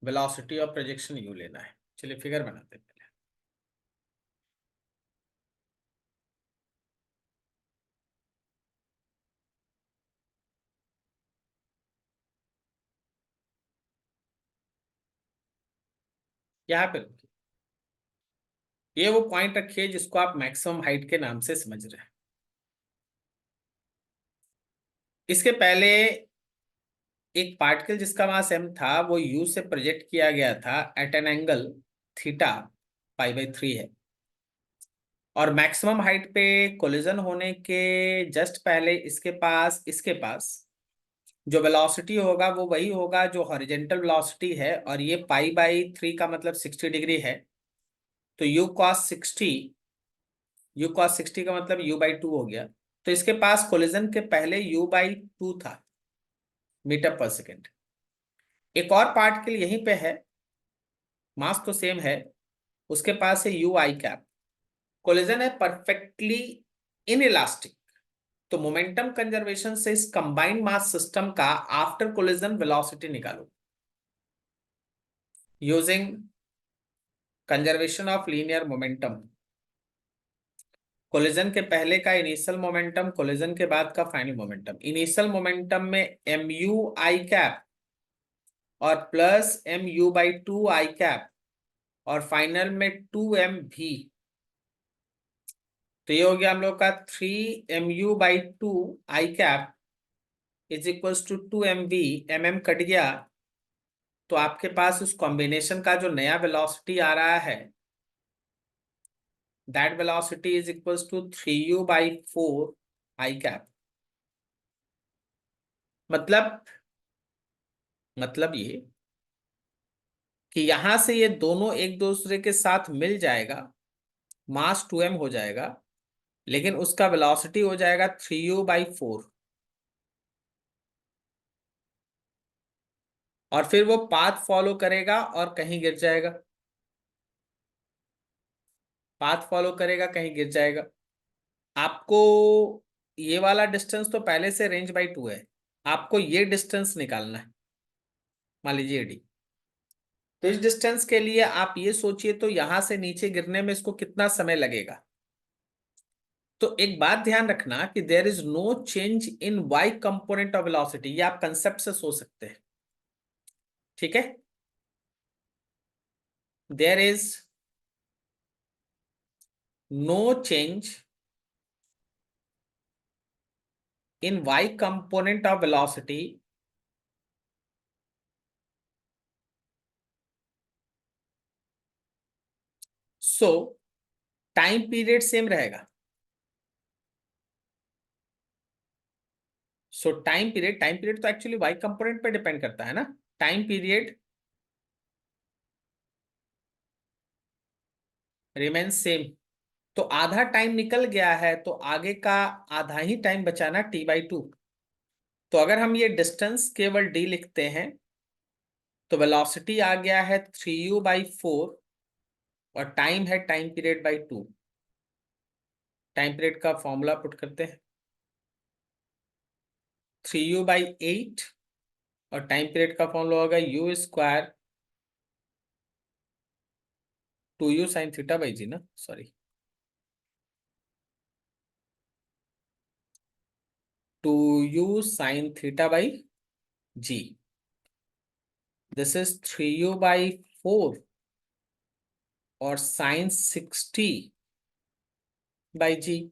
velocity of projection u लेना है. चलिए figure बनाते हैं. यहाँ पे रुकिए, ये वो पॉइंट रखिए जिसको आप मैक्सिमम हाइट के नाम से समझ रहे हैं. इसके पहले एक पार्टिकल जिसका मास m था वो u से प्रोजेक्ट किया गया था at an angle theta pi by 3 है. और मैक्सिमम हाइट पे कोलिजन होने के जस्ट पहले इसके पास जो वेलोसिटी होगा वो वही होगा जो हॉरिजेंटल वेलोसिटी है, और ये पाई/3 का मतलब 60 डिग्री है, तो u cos 60 का मतलब u/2 हो गया। तो इसके पास कोलिजन के पहले u/2 था, मीटर पर सेकेंड। एक और पार्ट के लिए यहीं पे है, मास तो सेम है, उसके पास है u_i। कोलिजन है परफेक्टली इनइलास्टिक। तो मोमेंटम कंजर्वेशन से इस कंबाइंड मास सिस्टम का आफ्टर कोलिजन वेलोसिटी निकालो using conservation of linear momentum. Collision के पहले का इनिशियल मोमेंटम, कोलिजन के बाद का फाइनल मोमेंटम। इनिशियल मोमेंटम में mu_i और प्लस mu/2 और फाइनल में 2mv। तो ये हो गया हम लोग का 3mu/2 is equals to 2mv। Cut गया, तो आपके पास उस कॉम्बिनेशन का जो नया वेलोसिटी आ रहा है, that velocity is equals to 3u/4 मतलब ये कि यहां से ये दोनों एक दूसरे के साथ मिल जाएगा, मास 2m हो जाएगा, लेकिन उसका वेलोसिटी हो जाएगा 3u/4। और फिर वो पाथ फॉलो करेगा और कहीं गिर जाएगा, पाथ फॉलो करेगा कहीं गिर जाएगा। आपको ये वाला डिस्टेंस तो पहले से रेंज/2 है, आपको ये डिस्टेंस निकालना है, मान लीजिए डी। तो इस डिस्टेंस के लिए आप ये सोचिए, तो यहां से नीचे गिरने में इसको कितना समय लगेगा। तो एक बात ध्यान रखना कि there is no change in y component of velocity, ये आप कंसेप्ट से सोच सकते हैं, ठीक है। There is no change in y component of velocity so time period same रहेगा। सो टाइम पीरियड तो एक्चुअली y कंपोनेंट पे डिपेंड करता है ना। Time period remain same. तो आधा टाइम निकल गया है, तो आगे का आधा ही टाइम बचाना t/2। तो अगर हम ये डिस्टेंस केवल d लिखते हैं, तो वेलोसिटी आ गया है 3u/4 और टाइम है टाइम पीरियड/2। टाइम पीरियड का फॉर्मूला पुट करते हैं, 3u/8 और टाइम पीरियड का फॉर्मूला होगा u², 2u sin θ/g ना, sorry, 2u sin θ/g। This is 3u/4 और sin 60/g।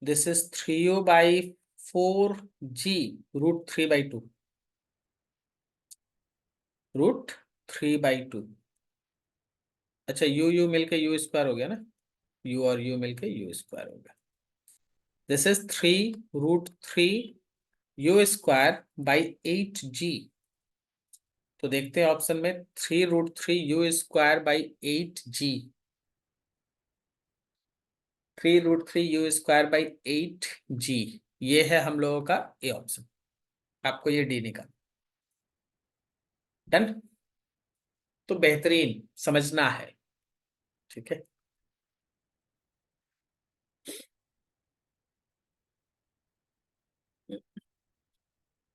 This is 3u/4g √3/2, √3/2। अच्छा, यू मिलके u² हो गया ना, u और u मिलके u² हो गया। This is 3√3u²/8g। तो देखते हैं ऑप्शन में 3√3u²/8g, 3√3u²/8g, ये है हम लोगों का ए ऑप्शन। आपको ये डी निकाल, डन। तो बेहतरीन समझना है, ठीक है।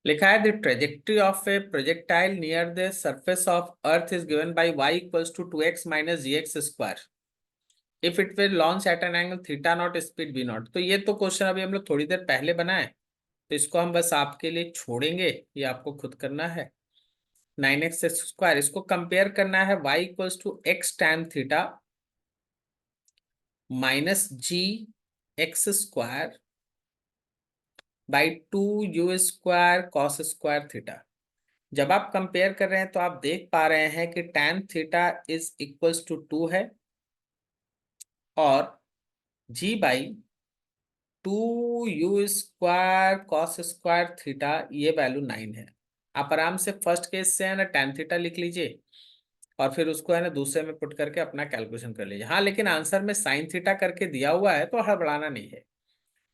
लिखा है the trajectory of a projectile near the surface of earth is given by y equals to 2x - gx² if it will launch at an angle θ0 speed v0। तो ये तो क्वेश्चन अभी हम लोग थोड़ी देर पहले बनाए, तो इसको हम बस आपके लिए छोड़ेंगे, ये आपको खुद करना है। 9x² इसको कंपेयर करना है y equals to x tan θ -gx² / 2u² cos² θ। जब आप कंपेयर कर रहे हैं तो आप देख पा रहे हैं कि tan θ इज इक्वल्स टू 2 है, और g 2u² cos square theta, ये वैल्यू 9 है। आप आराम से फर्स्ट केस से है ना tan थीटा लिख लीजिए और फिर उसको है ना दूसरे में पुट करके अपना कैलकुलेशन कर लीजिए। हाँ, लेकिन आंसर में साइन थीटा करके दिया हुआ है तो हड़बड़ाना नहीं है।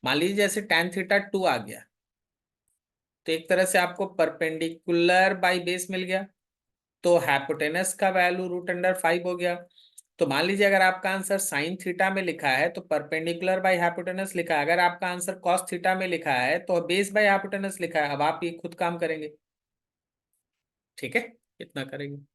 मान लीजिए जैसे tan थीटा 2 आ गया तो एक तरह से आपको परपेंडिकुलर बाई बेस मिल गया, तो हाइपोटेनस का वैल्यू √5 हो गया। तो मान लीजिए अगर आपका आंसर साइन थीटा में लिखा है तो परपेंडिकुलर बाई हाइपोटेनस लिखा है, अगर आपका आंसर कॉस थीटा में लिखा है तो बेस बाई हाइपोटेनस लिखा है। अब आप ये खुद काम करेंगे, ठीक है, इतना करेंगे।